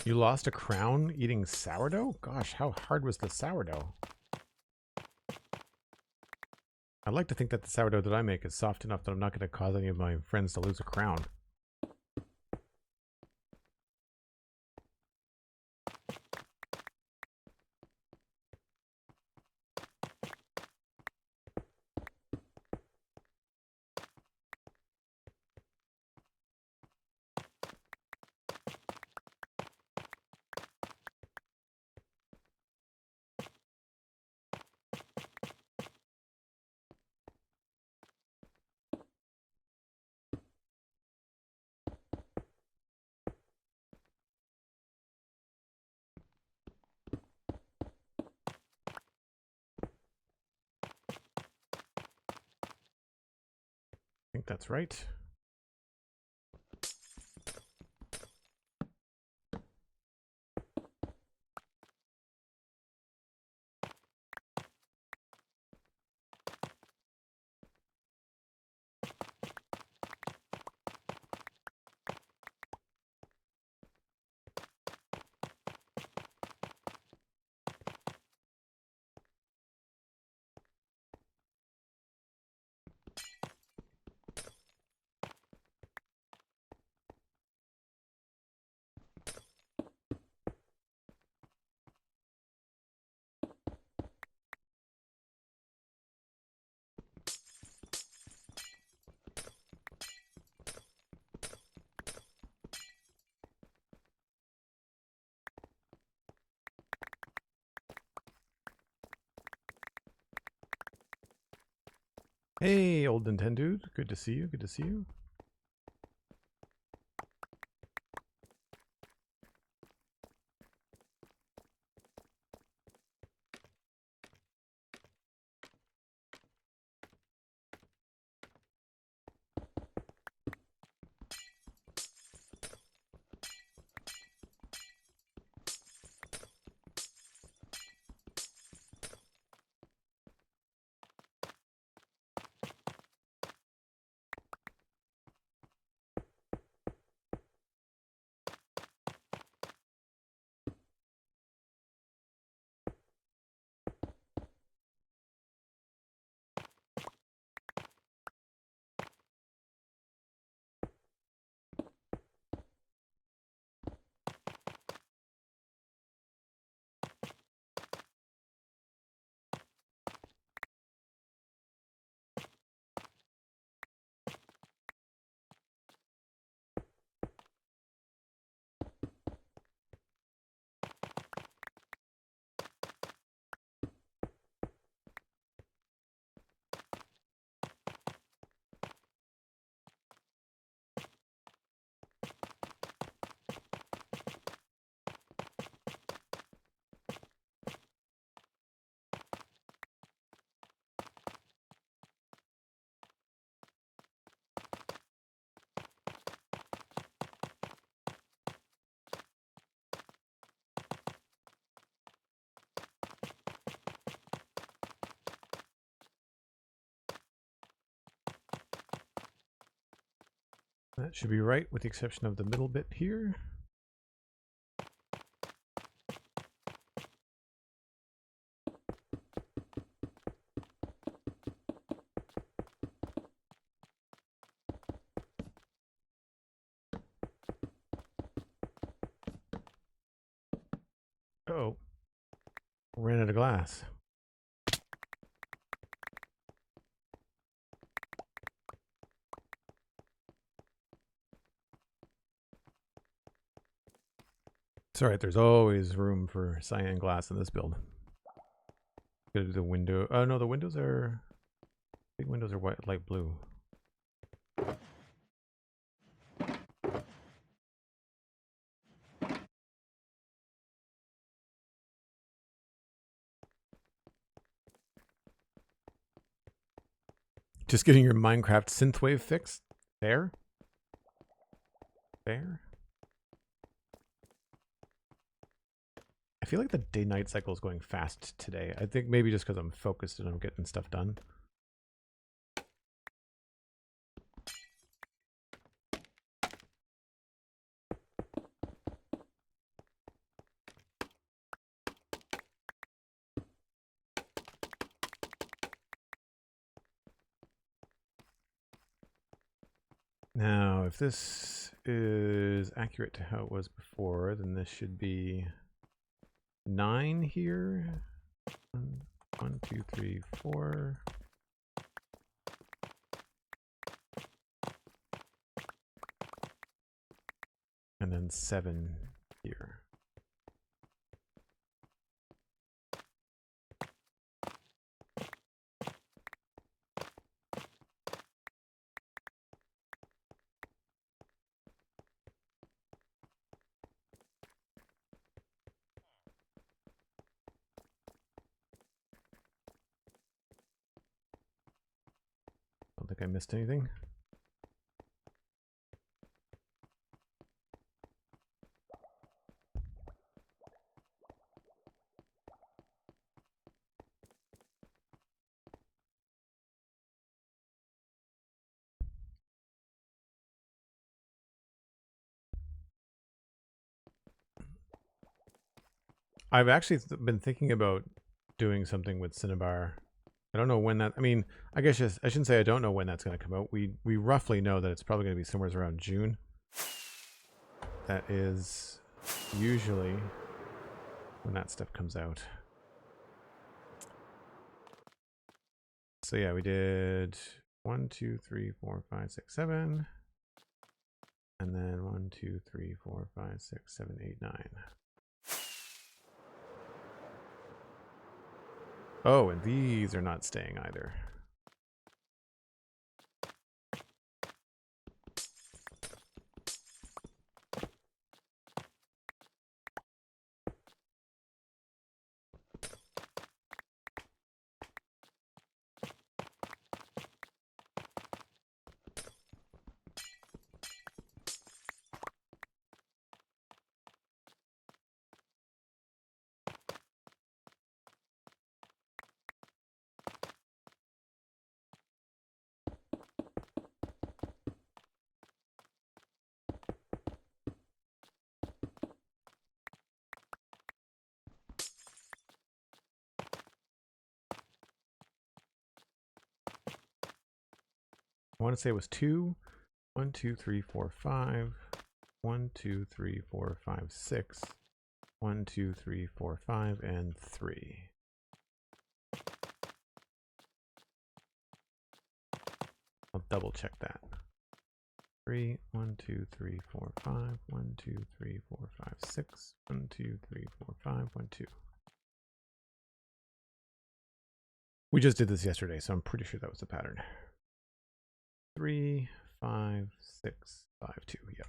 You lost a crown eating sourdough? Gosh, how hard was the sourdough? I'd like to think that the sourdough that I make is soft enough that I'm not going to cause any of my friends to lose a crown. I think that's right. Hey, old Nintendo. Good to see you. Good to see you. That should be right with the exception of the middle bit here. Uh-oh. Ran out of glass. It's alright, there's always room for cyan glass in this build. Gotta do the window. Oh no, the windows are... big windows are white, light blue. Just getting your Minecraft synthwave fixed? Fair? Fair? I feel like the day-night cycle is going fast today. I think maybe just because I'm focused and I'm getting stuff done. Now, if this is accurate to how it was before, then this should be 9 here. 1, 2, 3, 4. And then 7 here. Don't think I missed anything. I've actually been thinking about doing something with Cinnabar. I don't know when that, I mean, I guess I shouldn't say I don't know when that's going to come out. We roughly know that it's probably going to be somewhere around June. That is usually when that stuff comes out. So yeah, we did 1, 2, 3, 4, 5, 6, 7. And then 1, 2, 3, 4, 5, 6, 7, 8, 9. Oh, and these are not staying either. I want to say it was 2. 1, 2, 3, 4, 5. 1, 2, 3, 4, 5, 6. 1, 2, 3, 4, 5, and 3. I'll double check that. 3, 1, 2, 3, 4, 5. 1, 2, 3, 4, 5, 6. 1, 2, 3, 4, 5, 1, 2. We just did this yesterday, so I'm pretty sure that was the pattern. 3, 5, 6, 5, 2. Yep.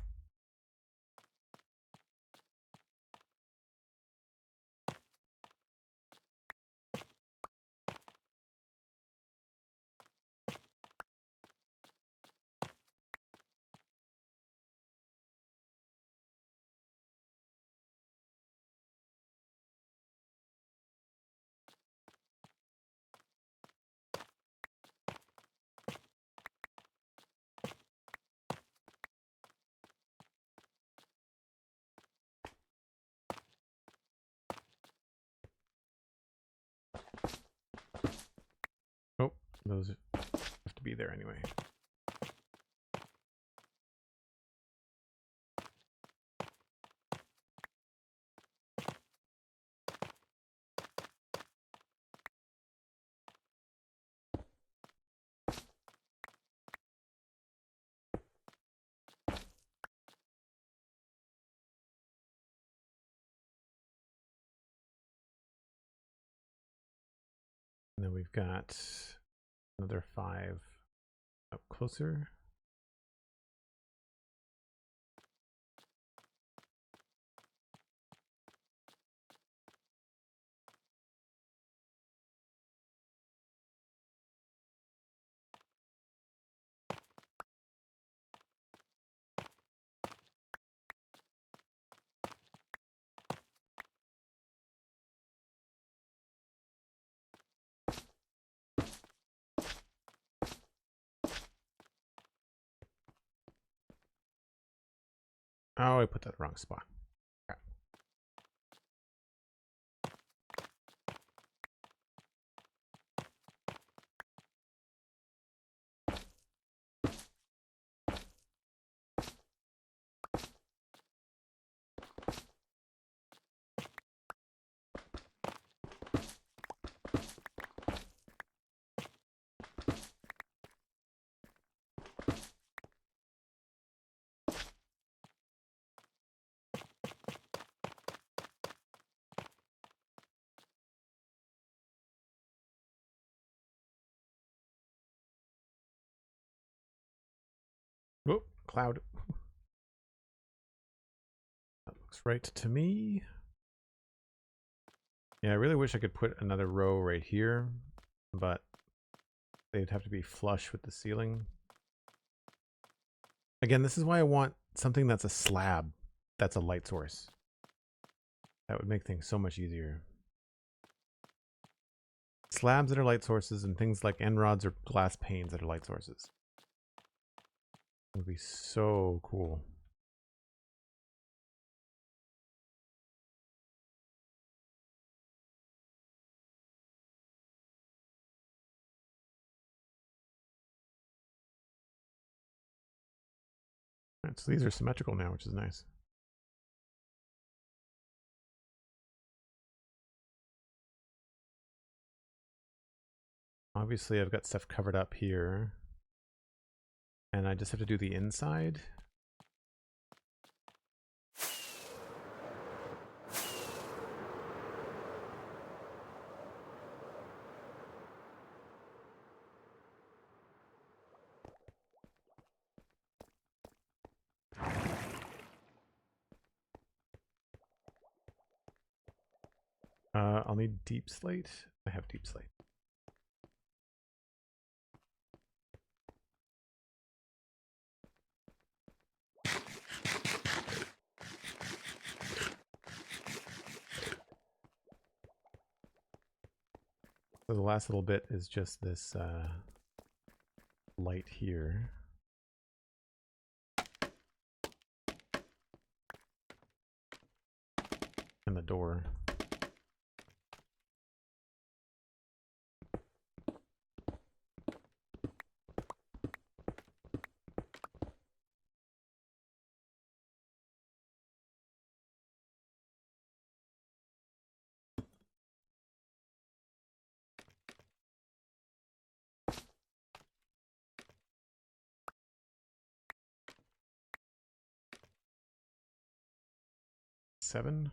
Oh, those have to be there anyway. we've got another 5 up closer. Oh, I put that in the wrong spot. Okay. Oh, cloud. That looks right to me. Yeah, I really wish I could put another row right here, but they'd have to be flush with the ceiling. Again, this is why I want something that's a slab that's a light source. That would make things so much easier. Slabs that are light sources and things like end rods or glass panes that are light sources. It would be so cool. Right, so these are symmetrical now, which is nice. Obviously, I've got stuff covered up here. And I just have to do the inside. I'll need deep slate. I have deep slate. So the last little bit is just this light here. And the door. Seven.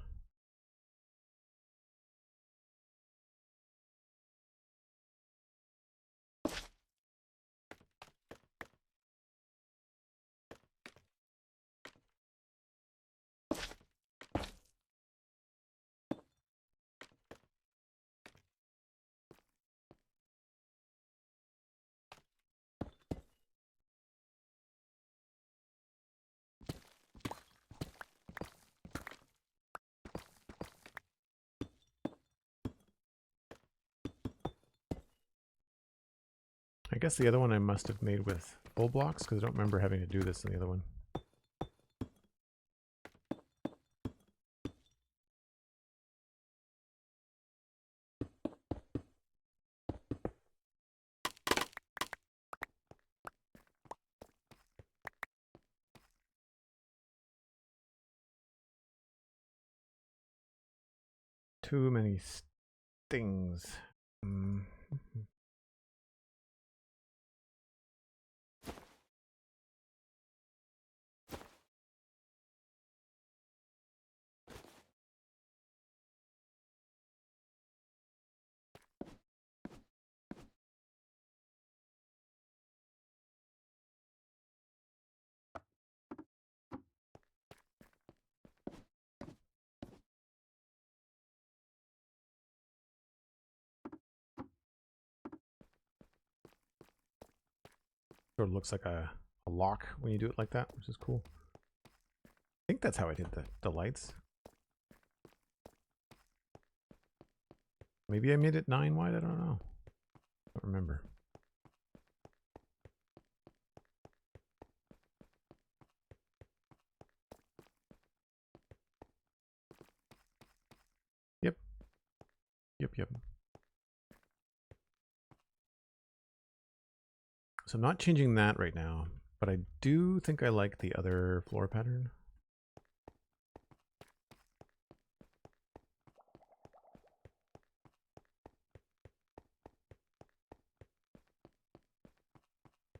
I guess the other one I must have made with full blocks because I don't remember having to do this in the other one. Too many things. Sort of looks like a lock when you do it like that, which is cool. I think that's how I did the lights. Maybe I made it 9 wide, I don't know. I don't remember. Yep. Yep. So I'm not changing that right now, but I do think I like the other floor pattern.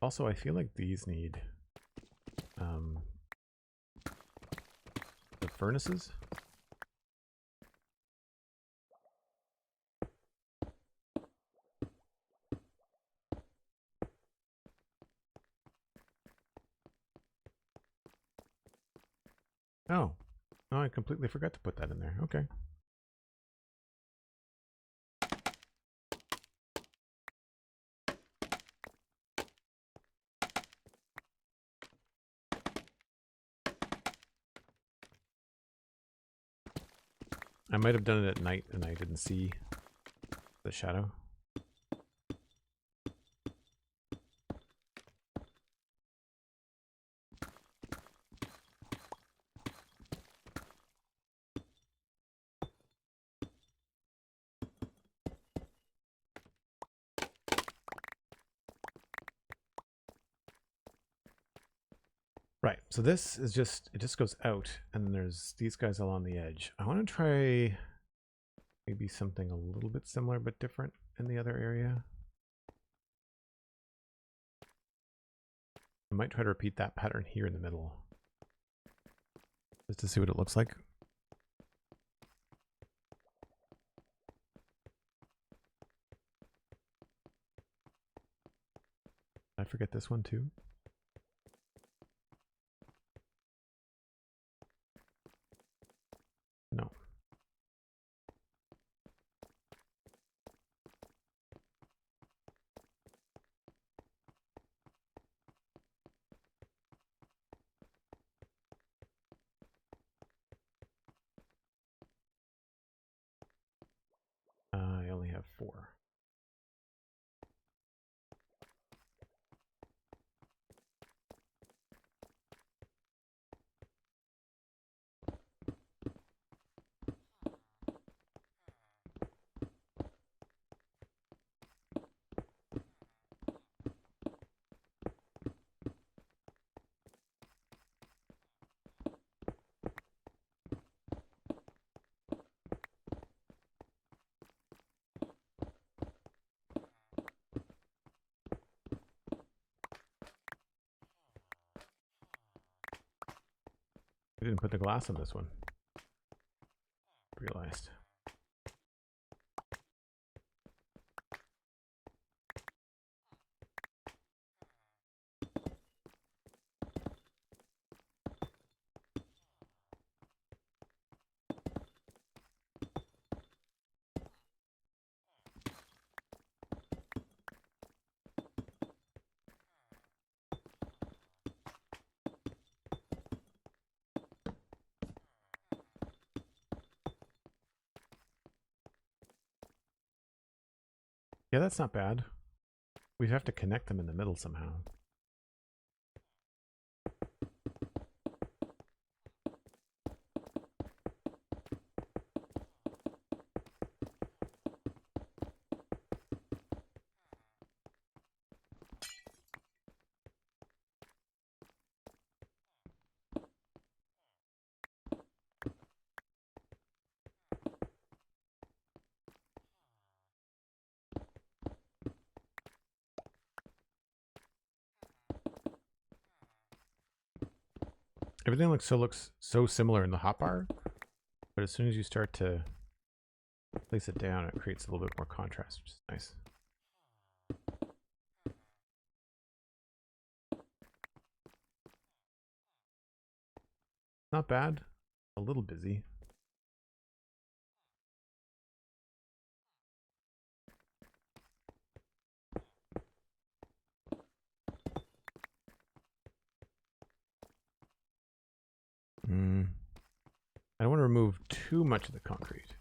Also, I feel like these need the furnaces. Oh, no, I completely forgot to put that in there. Okay. I might have done it at night and I didn't see the shadow. Right, so this is just, it just goes out, and then there's these guys along the edge. I want to try maybe something a little bit similar but different in the other area. I might try to repeat that pattern here in the middle, just to see what it looks like. I forget this one too. No. I only have 4. I didn't put the glass on this one. Realized. Yeah, that's not bad. We'd have to connect them in the middle somehow. Everything looks so similar in the hotbar, but as soon as you start to place it down, it creates a little bit more contrast, which is nice. Not bad. A little busy. remove too much of the concrete.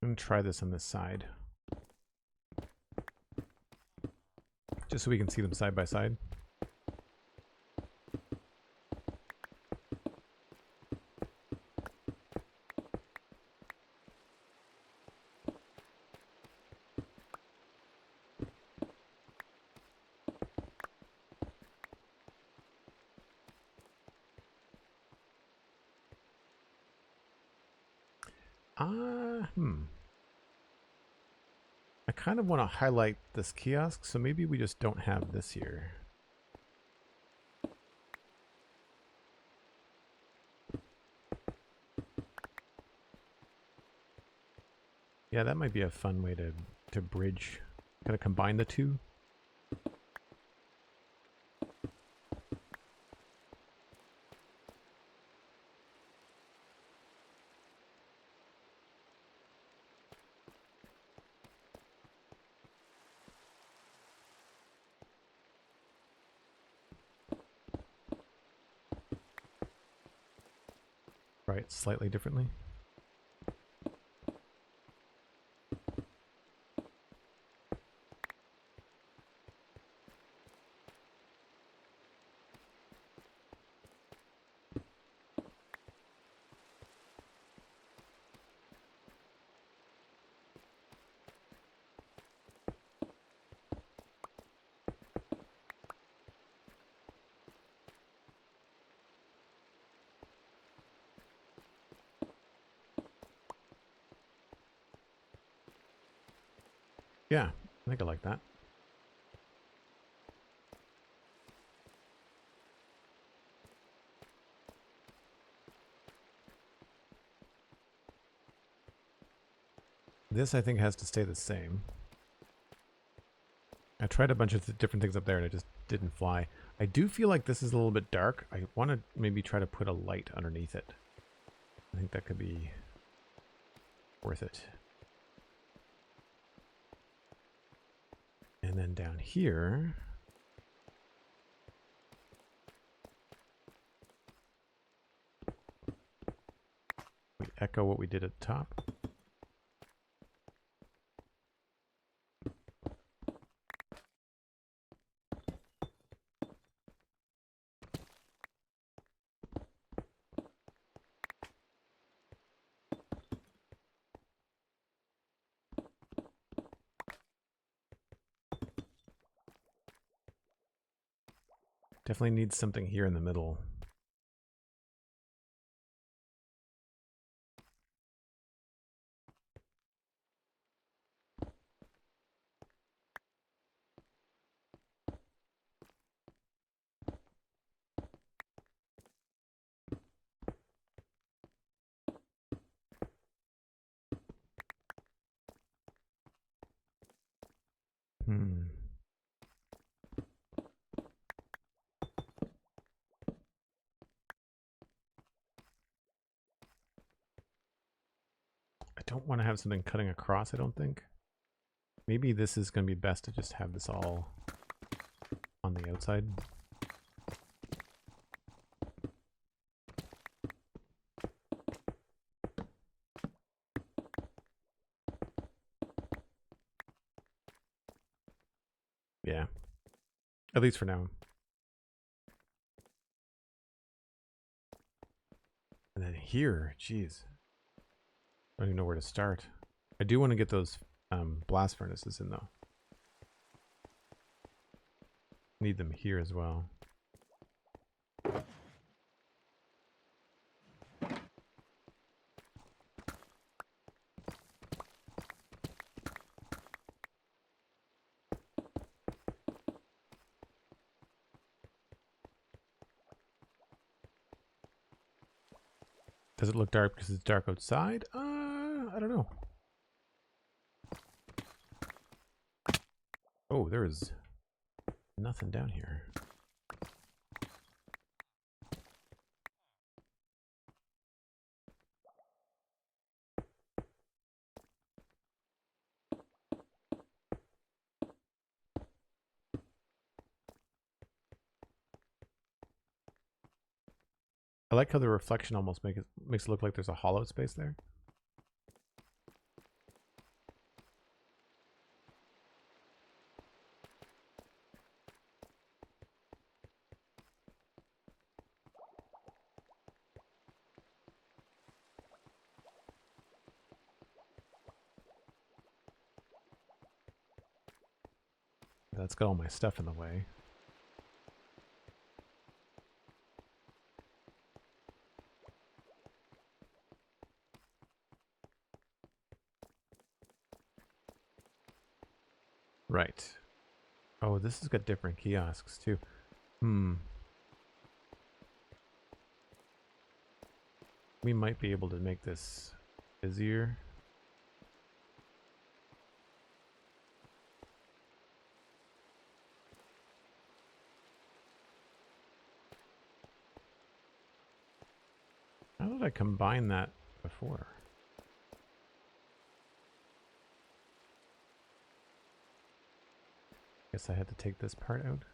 I'm going to try this on this side. Just so we can see them side by side. I kind of want to highlight this kiosk, so maybe we just don't have this here. Yeah, that might be a fun way to bridge, kind of combine the two. Right, slightly differently. Yeah, I think I like that. This, I think, has to stay the same. I tried a bunch of different things up there and it just didn't fly. I do feel like this is a little bit dark. I want to maybe try to put a light underneath it. I think that could be worth it. And then down here, we echo what we did at the top. Definitely needs something here in the middle. I don't want to have something cutting across, I don't think. Maybe this is going to be best to just have this all on the outside. Yeah. At least for now. And then here, geez. I don't even know where to start. I do want to get those blast furnaces in though. Need them here as well. Does it look dark because it's dark outside? I don't know. Oh, there is nothing down here. I like how the reflection almost makes it look like there's a hollow space there. That's got all my stuff in the way. Right. Oh, this has got different kiosks too. We might be able to make this busier. How did I combine that before? Guess I had to take this part out.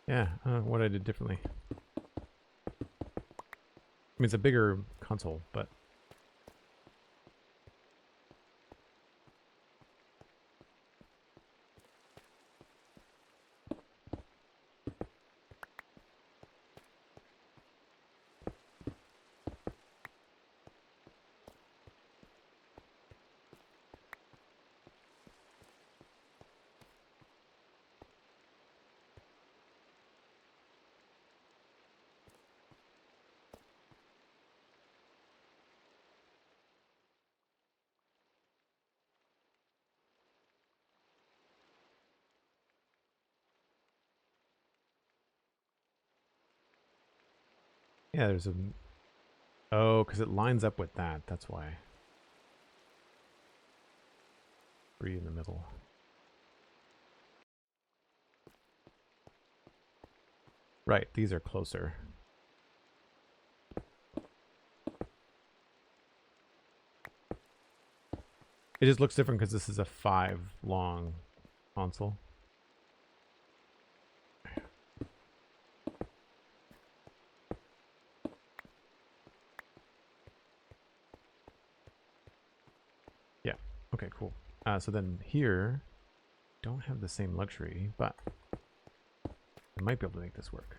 Yeah, what I did differently. I mean, it's a bigger console, but yeah, there's a... Oh, because it lines up with that. That's why. 3 in the middle. Right, these are closer. It just looks different because this is a 5 long console. Yeah, okay, cool. So then here, don't have the same luxury, but I might be able to make this work.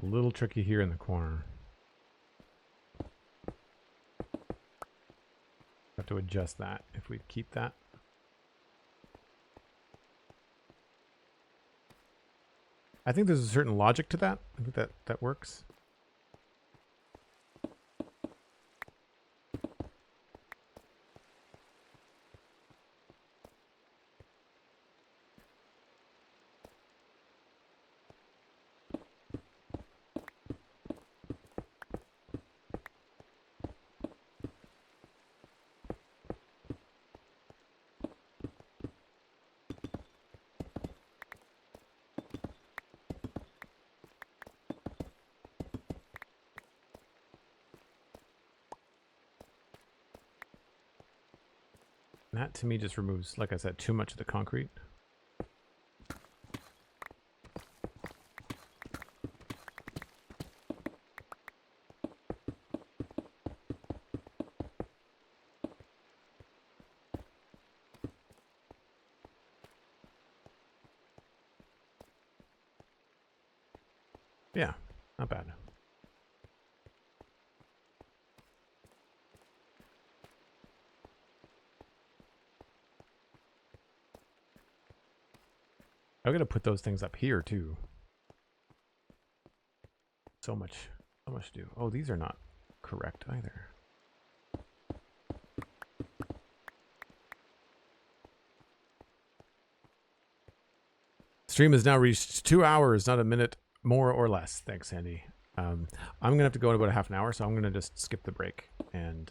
A little tricky here in the corner. Have to adjust that if we keep that. I think there's a certain logic to that. I think that works. And that to me just removes, like I said, too much of the concrete. Yeah, not bad. I'm gonna put those things up here too. So much to do. Oh, these are not correct either. Stream has now reached 2 hours, not a minute more or less. Thanks, Sandy. I'm gonna have to go in about a half an hour, so I'm gonna just skip the break and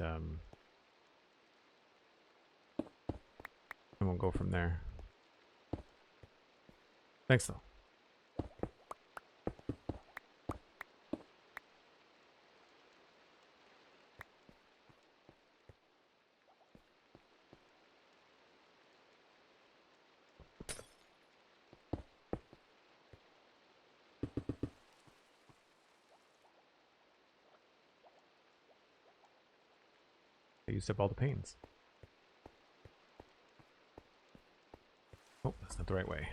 we'll go from there. Thanks, though. I used up all the panes. Oh, that's not the right way.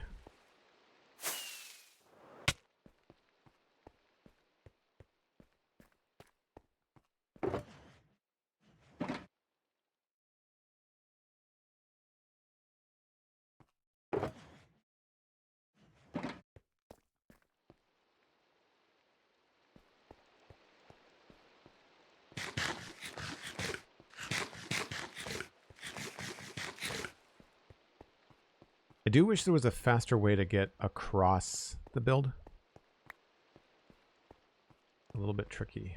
I do wish there was a faster way to get across the build. A little bit tricky.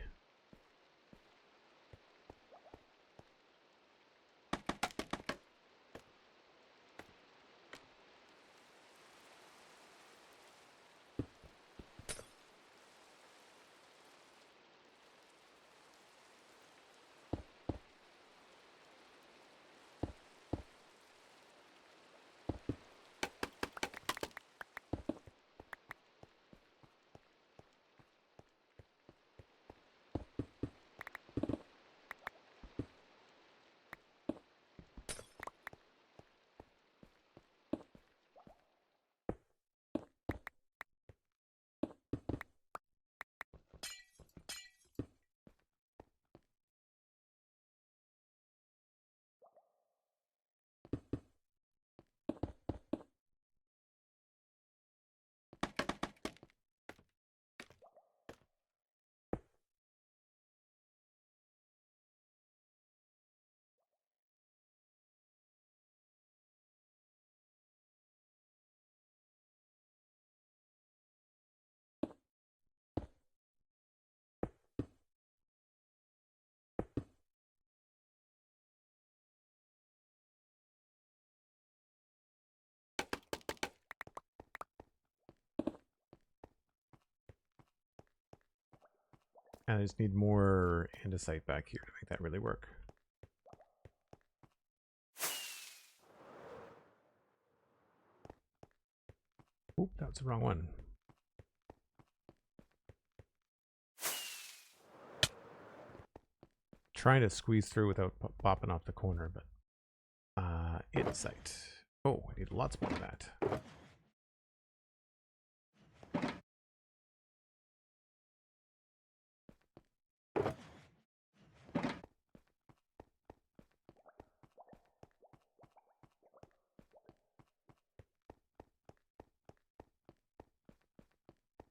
And I just need more andesite back here to make that really work. Oop, that's the wrong one. Trying to squeeze through without popping off the corner, but andesite. Oh, I need lots more of that.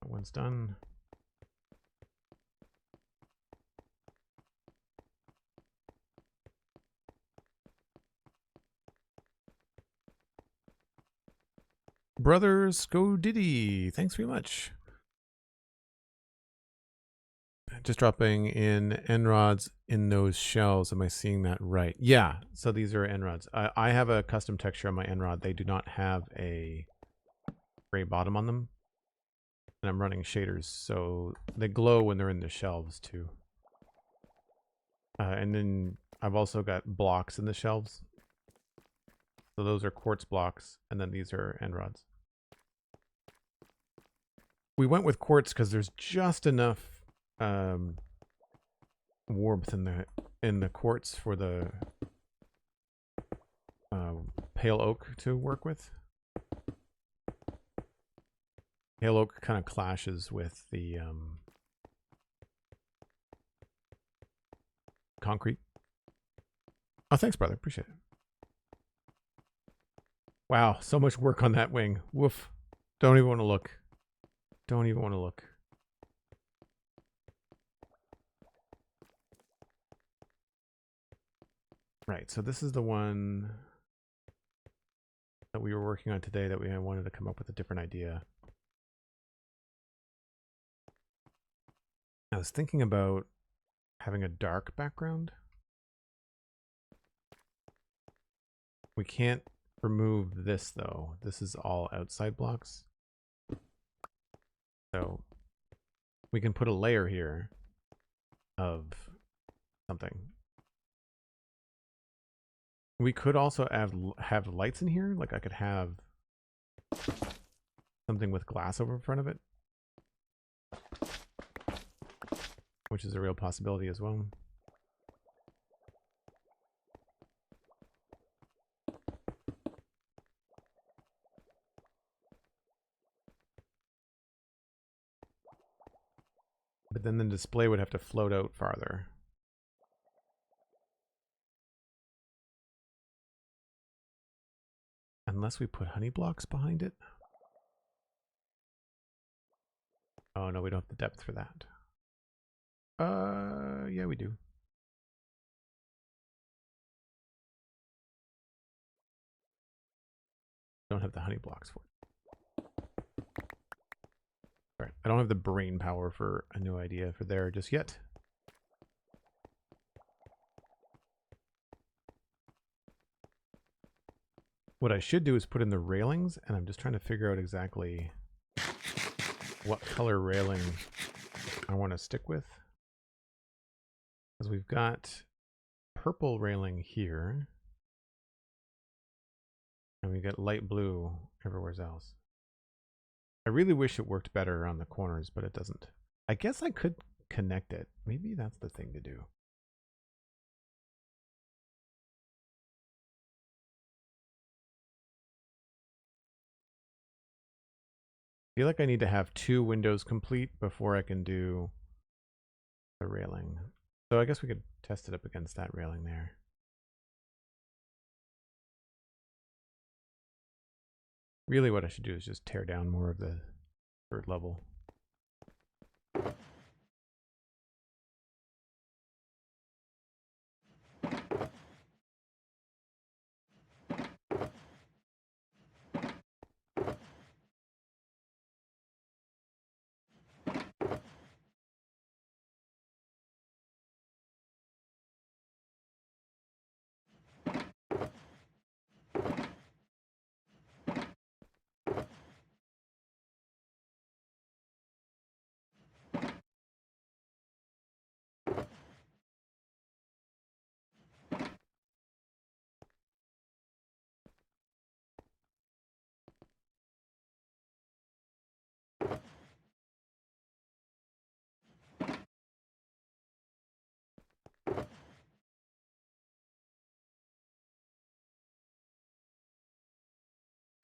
That one's done. Brothers Go Diddy, thanks very much. Just dropping in end rods in those shells. Am I seeing that right? Yeah, so these are end rods. I have a custom texture on my end rod. They do not have a gray bottom on them. And I'm running shaders, so they glow when they're in the shelves too. And then I've also got blocks in the shelves. So those are quartz blocks, and then these are end rods. We went with quartz because there's just enough warmth in the quartz for the pale oak to work with. Pale oak kind of clashes with the concrete. Oh, thanks, brother. Appreciate it. Wow, so much work on that wing. Woof. Don't even want to look. Don't even want to look. Right, so this is the one that we were working on today that we wanted to come up with a different idea. I was thinking about having a dark background. We can't remove this though. This is all outside blocks. So we can put a layer here of something. We could also have lights in here. Like I could have something with glass over in front of it, which is a real possibility as well. But then the display would have to float out farther. Unless we put honey blocks behind it. Oh no, we don't have the depth for that. Yeah, we do. Don't have the honey blocks for it. All right, I don't have the brain power for a new idea for there just yet. What I should do is put in the railings, and I'm just trying to figure out exactly what color railing I want to stick with. Because we've got purple railing here, and we got light blue everywhere else. I really wish it worked better around the corners, but it doesn't. I guess I could connect it. Maybe that's the thing to do. I feel like I need to have 2 windows complete before I can do the railing. So I guess we could test it up against that railing there. Really what I should do is just tear down more of the 3rd level.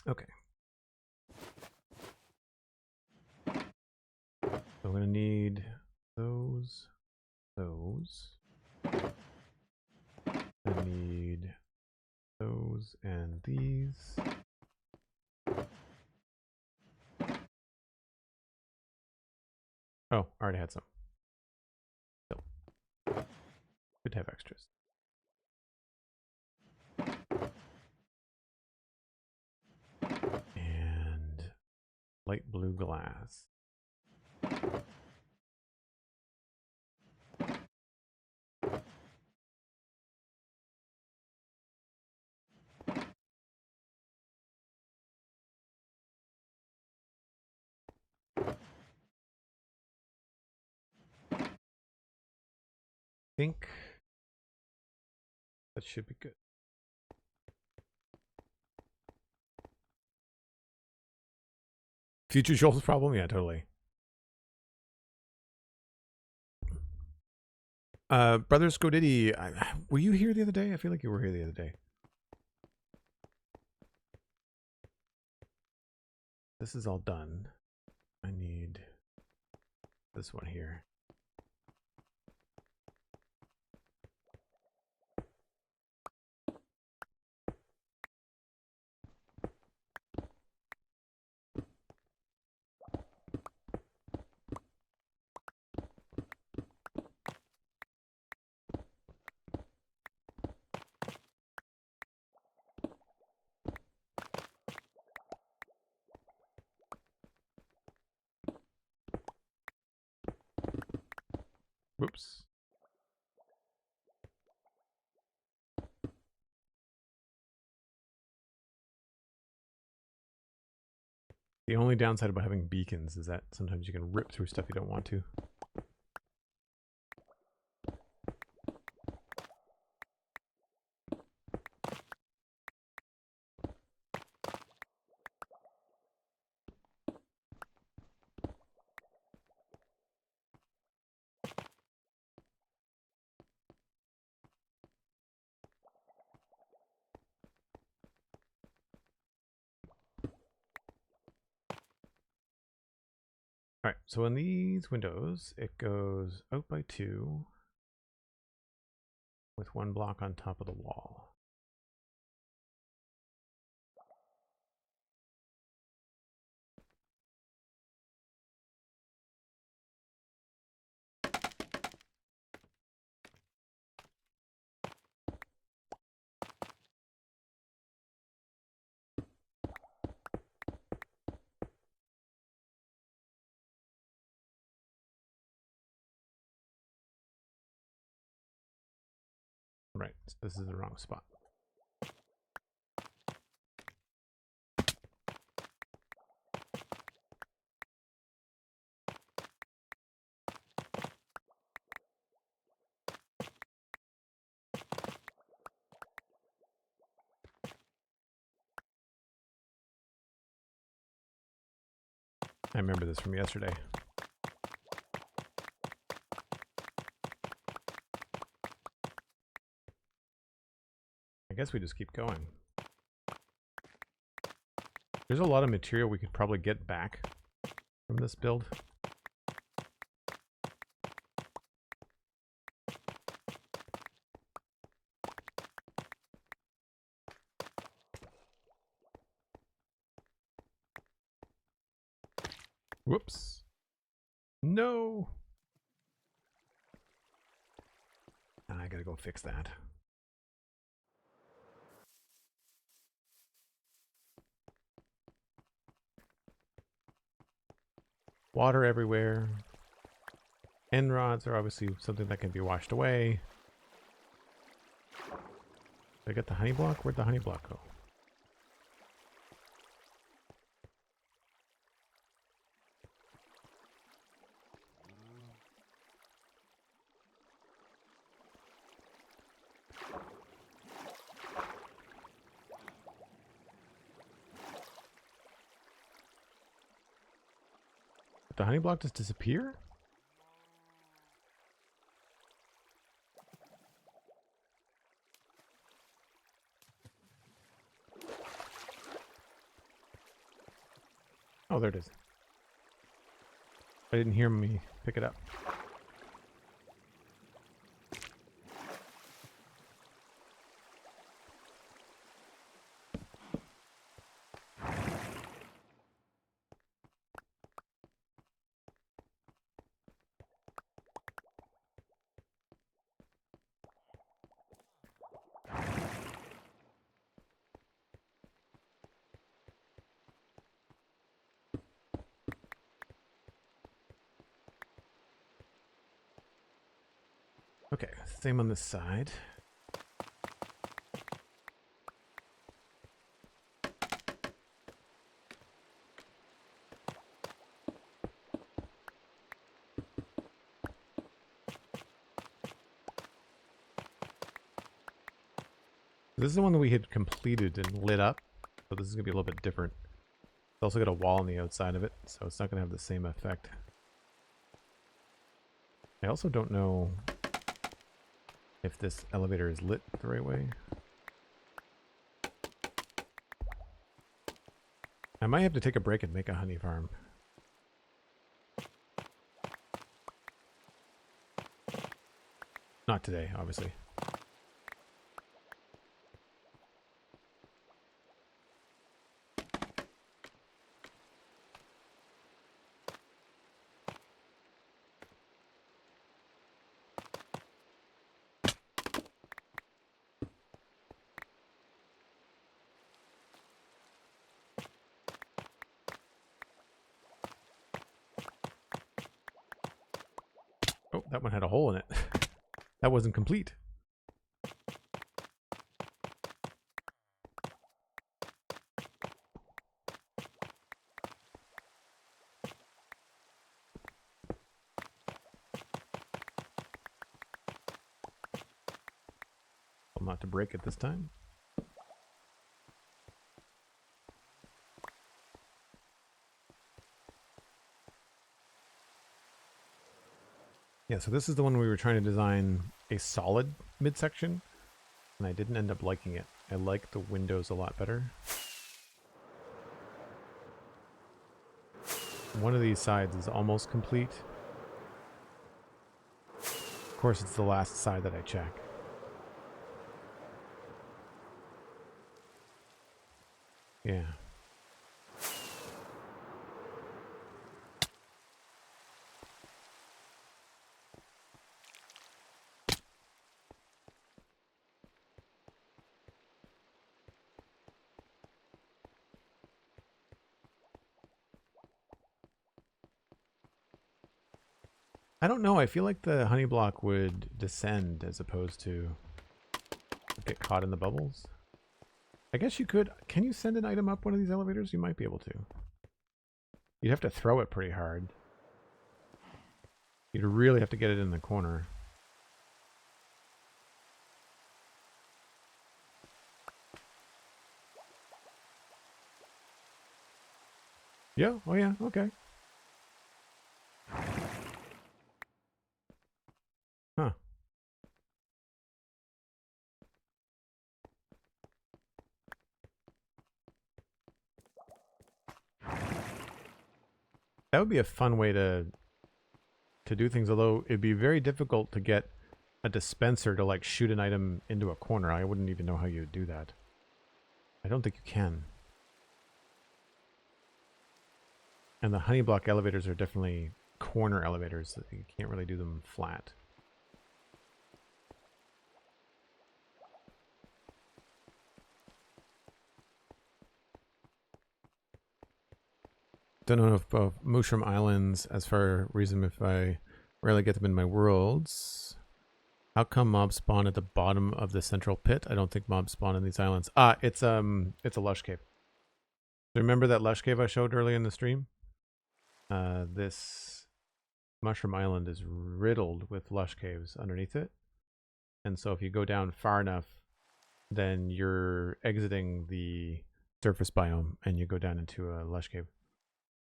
Okay. So I'm going to need those. I need those and these. Oh, I already had some. So, could have extras. And light blue glass. I think that should be good. Future Joel's problem? Yeah, totally. Brother Skodiddy, were you here the other day? I feel like you were here the other day. This is all done. I need this one here. Whoops. The only downside about having beacons is that sometimes you can rip through stuff you don't want to. All right, so in these windows, it goes out by 2 with 1 block on top of the wall. Right, so this is the wrong spot. I remember this from yesterday. I guess we just keep going. There's a lot of material we could probably get back from this build. Whoops. No. I gotta go fix that. Water everywhere. End rods are obviously something that can be washed away. Did I get the honey block? Where'd the honey block go? Did the honey block just disappear? Oh, there it is. I didn't hear me pick it up. Okay, same on this side. This is the one that we had completed and lit up, so this is going to be a little bit different. It's also got a wall on the outside of it, so it's not going to have the same effect. I also don't know if this elevator is lit the right way. I might have to take a break and make a honey farm. Not today, obviously. Oh, that one had a hole in it. That wasn't complete. Well, not to break it this time. Yeah, so this is the one we were trying to design a solid midsection, and I didn't end up liking it. I like the windows a lot better. One of these sides is almost complete. Of course, it's the last side that I check. Yeah. I don't know. I feel like the honey block would descend as opposed to get caught in the bubbles. I guess you could. Can you send an item up one of these elevators? You might be able to. You'd have to throw it pretty hard. You'd really have to get it in the corner. Yeah. Oh, yeah. Okay. Huh. That would be a fun way to do things, although it'd be very difficult to get a dispenser to like shoot an item into a corner. I wouldn't even know how you would do that. I don't think you can. And the honey block elevators are definitely corner elevators, so you can't really do them flat. Don't know if Mushroom Islands, as far reason if I rarely get them in my worlds. How come mobs spawn at the bottom of the central pit? I don't think mobs spawn in these islands. Ah, it's a lush cave. Remember that lush cave I showed earlier in the stream? This Mushroom Island is riddled with lush caves underneath it. And so if you go down far enough, then you're exiting the surface biome and you go down into a lush cave.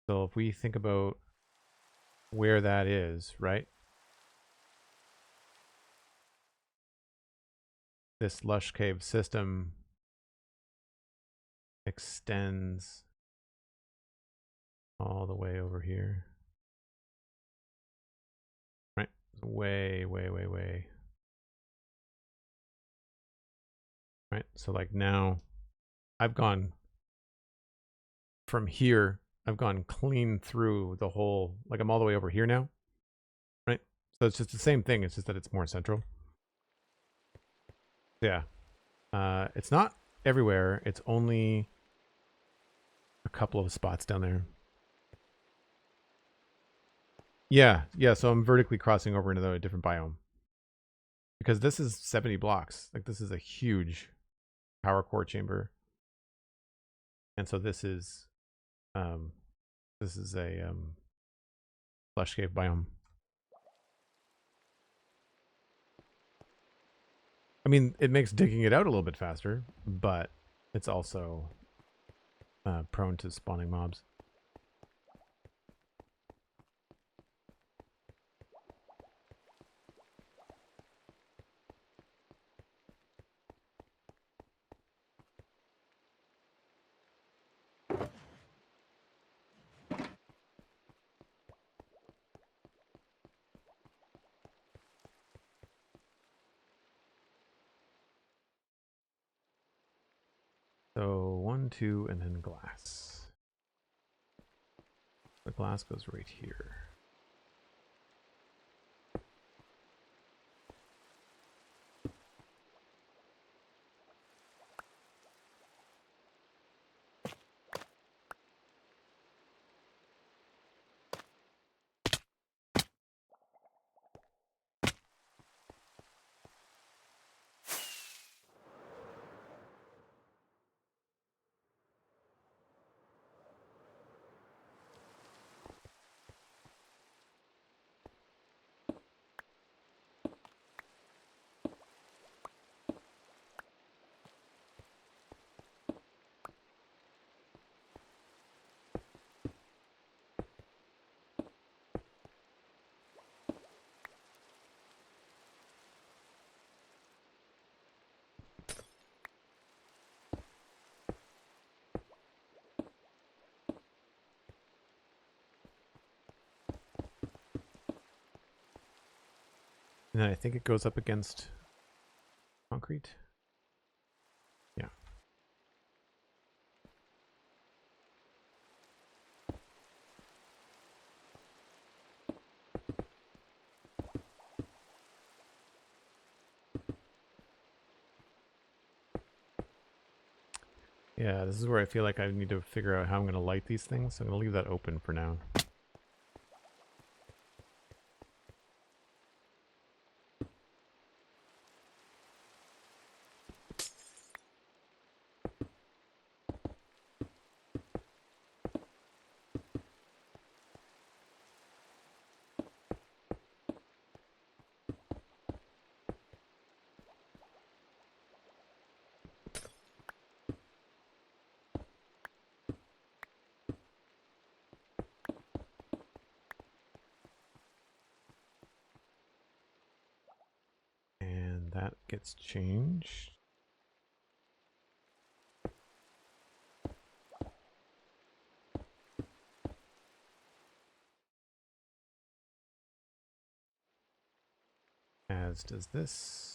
So if we think about where that is, right? This lush cave system extends all the way over here. Right? Way, way, way, way. Right? So like now I've gone from here, I've gone clean through the whole, like I'm all the way over here now. Right? So it's just the same thing, it's just that it's more central. Yeah. It's not everywhere, it's only a couple of spots down there. Yeah, so I'm vertically crossing over into a different biome. Because this is 70 blocks. Like this is a huge power core chamber. And so this is a lush cave biome. I mean, it makes digging it out a little bit faster, but it's also prone to spawning mobs. So 1, 2, and then glass. The glass goes right here. And then I think it goes up against concrete. Yeah. Yeah, this is where I feel like I need to figure out how I'm going to light these things. So I'm going to leave that open for now. That gets changed. As does this.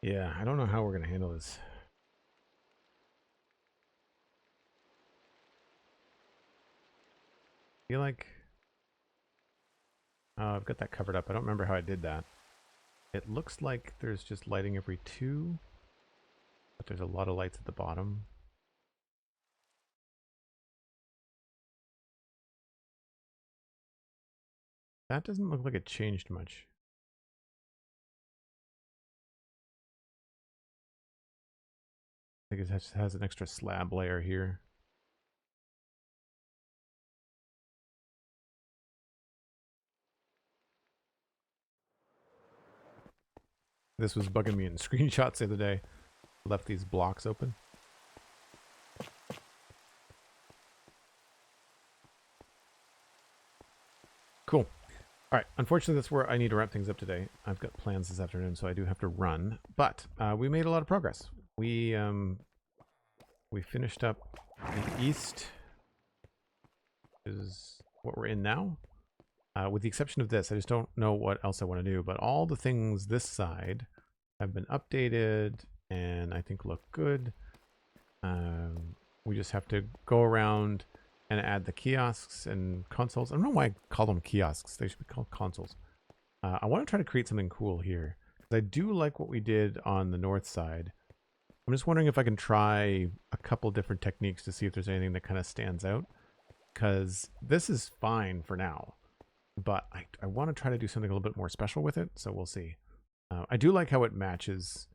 Yeah, I don't know how we're going to handle this. I feel like I've got that covered up. I don't remember how I did that. It looks like there's just lighting every 2, but there's a lot of lights at the bottom. That doesn't look like it changed much. I think it has an extra slab layer here. This was bugging me in screenshots the other day. Left these blocks open. Cool. All right. Unfortunately, that's where I need to wrap things up today. I've got plans this afternoon, so I do have to run. But we made a lot of progress. We finished up the east, is what we're in now. With the exception of this, I just don't know what else I want to do. But all the things this side have been updated and I think look good. We just have to go around and add the kiosks and consoles. I don't know why I call them kiosks. They should be called consoles. I want to try to create something cool here. I do like what we did on the north side. I'm just wondering if I can try a couple different techniques to see if there's anything that kind of stands out. Because this is fine for now. But I want to try to do something a little bit more special with it. So we'll see. I do like how it matches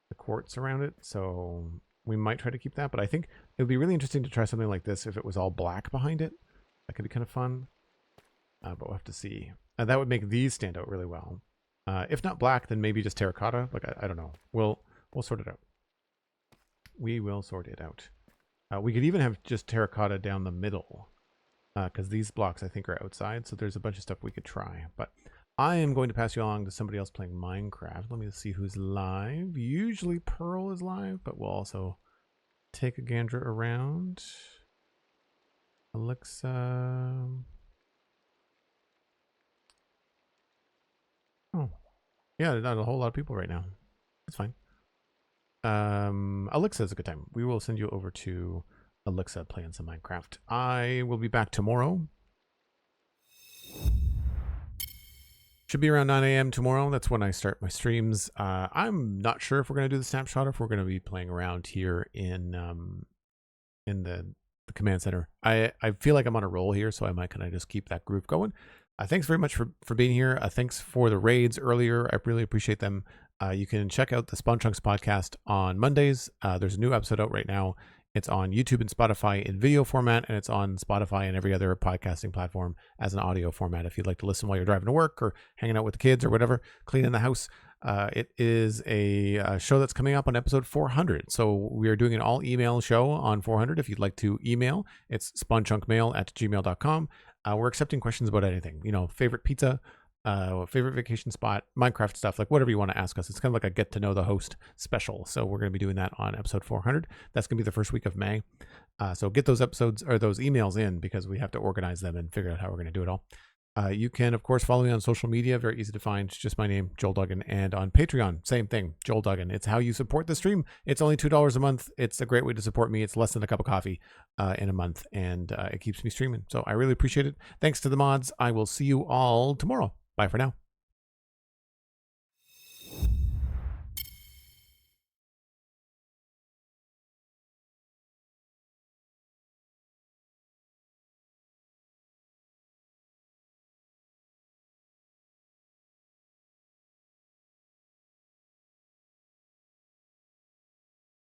the quartz around it. So we might try to keep that. But I think it would be really interesting to try something like this if it was all black behind it. That could be kind of fun. But we'll have to see. That would make these stand out really well. If not black, then maybe just terracotta. Like, I don't know. We'll sort it out. We will sort it out. We could even have just terracotta down the middle. Because these blocks, I think, are outside. So there's a bunch of stuff we could try. But I am going to pass you along to somebody else playing Minecraft. Let me see who's live. Usually Pearl is live, but we'll also take a gander around. Alexa. Oh, yeah, not a whole lot of people right now. That's fine. Alexa is a good time. We will send you over to Alexa playing some Minecraft. I will be back tomorrow. Should be around 9 a.m. tomorrow. That's when I start my streams. I'm not sure if we're going to do the snapshot or if we're going to be playing around here in the command center. I feel like I'm on a roll here, so I might kind of just keep that groove going. Thanks very much for being here. Thanks for the raids earlier. I really appreciate them. You can check out the Spawn Chunks podcast on Mondays. There's a new episode out right now. It's on YouTube and Spotify in video format, and it's on Spotify and every other podcasting platform as an audio format. If you'd like to listen while you're driving to work or hanging out with the kids or whatever, cleaning the house, it is a show that's coming up on episode 400. So we are doing an all email show on 400. If you'd like to email, it's spawnchunkmail@gmail.com. We're accepting questions about anything, you know, favorite pizza, favorite vacation spot, Minecraft stuff, like whatever you want to ask us. It's kind of like a get to know the host special. So we're going to be doing that on episode 400. That's going to be the first week of May. So get those episodes or those emails in because we have to organize them and figure out how we're going to do it all. You can, of course, follow me on social media. Very easy to find. It's just my name, Joel Duggan. And on Patreon, same thing, Joel Duggan. It's how you support the stream. It's only $2 a month. It's a great way to support me. It's less than a cup of coffee in a month. And it keeps me streaming. So I really appreciate it. Thanks to the mods. I will see you all tomorrow. Bye for now.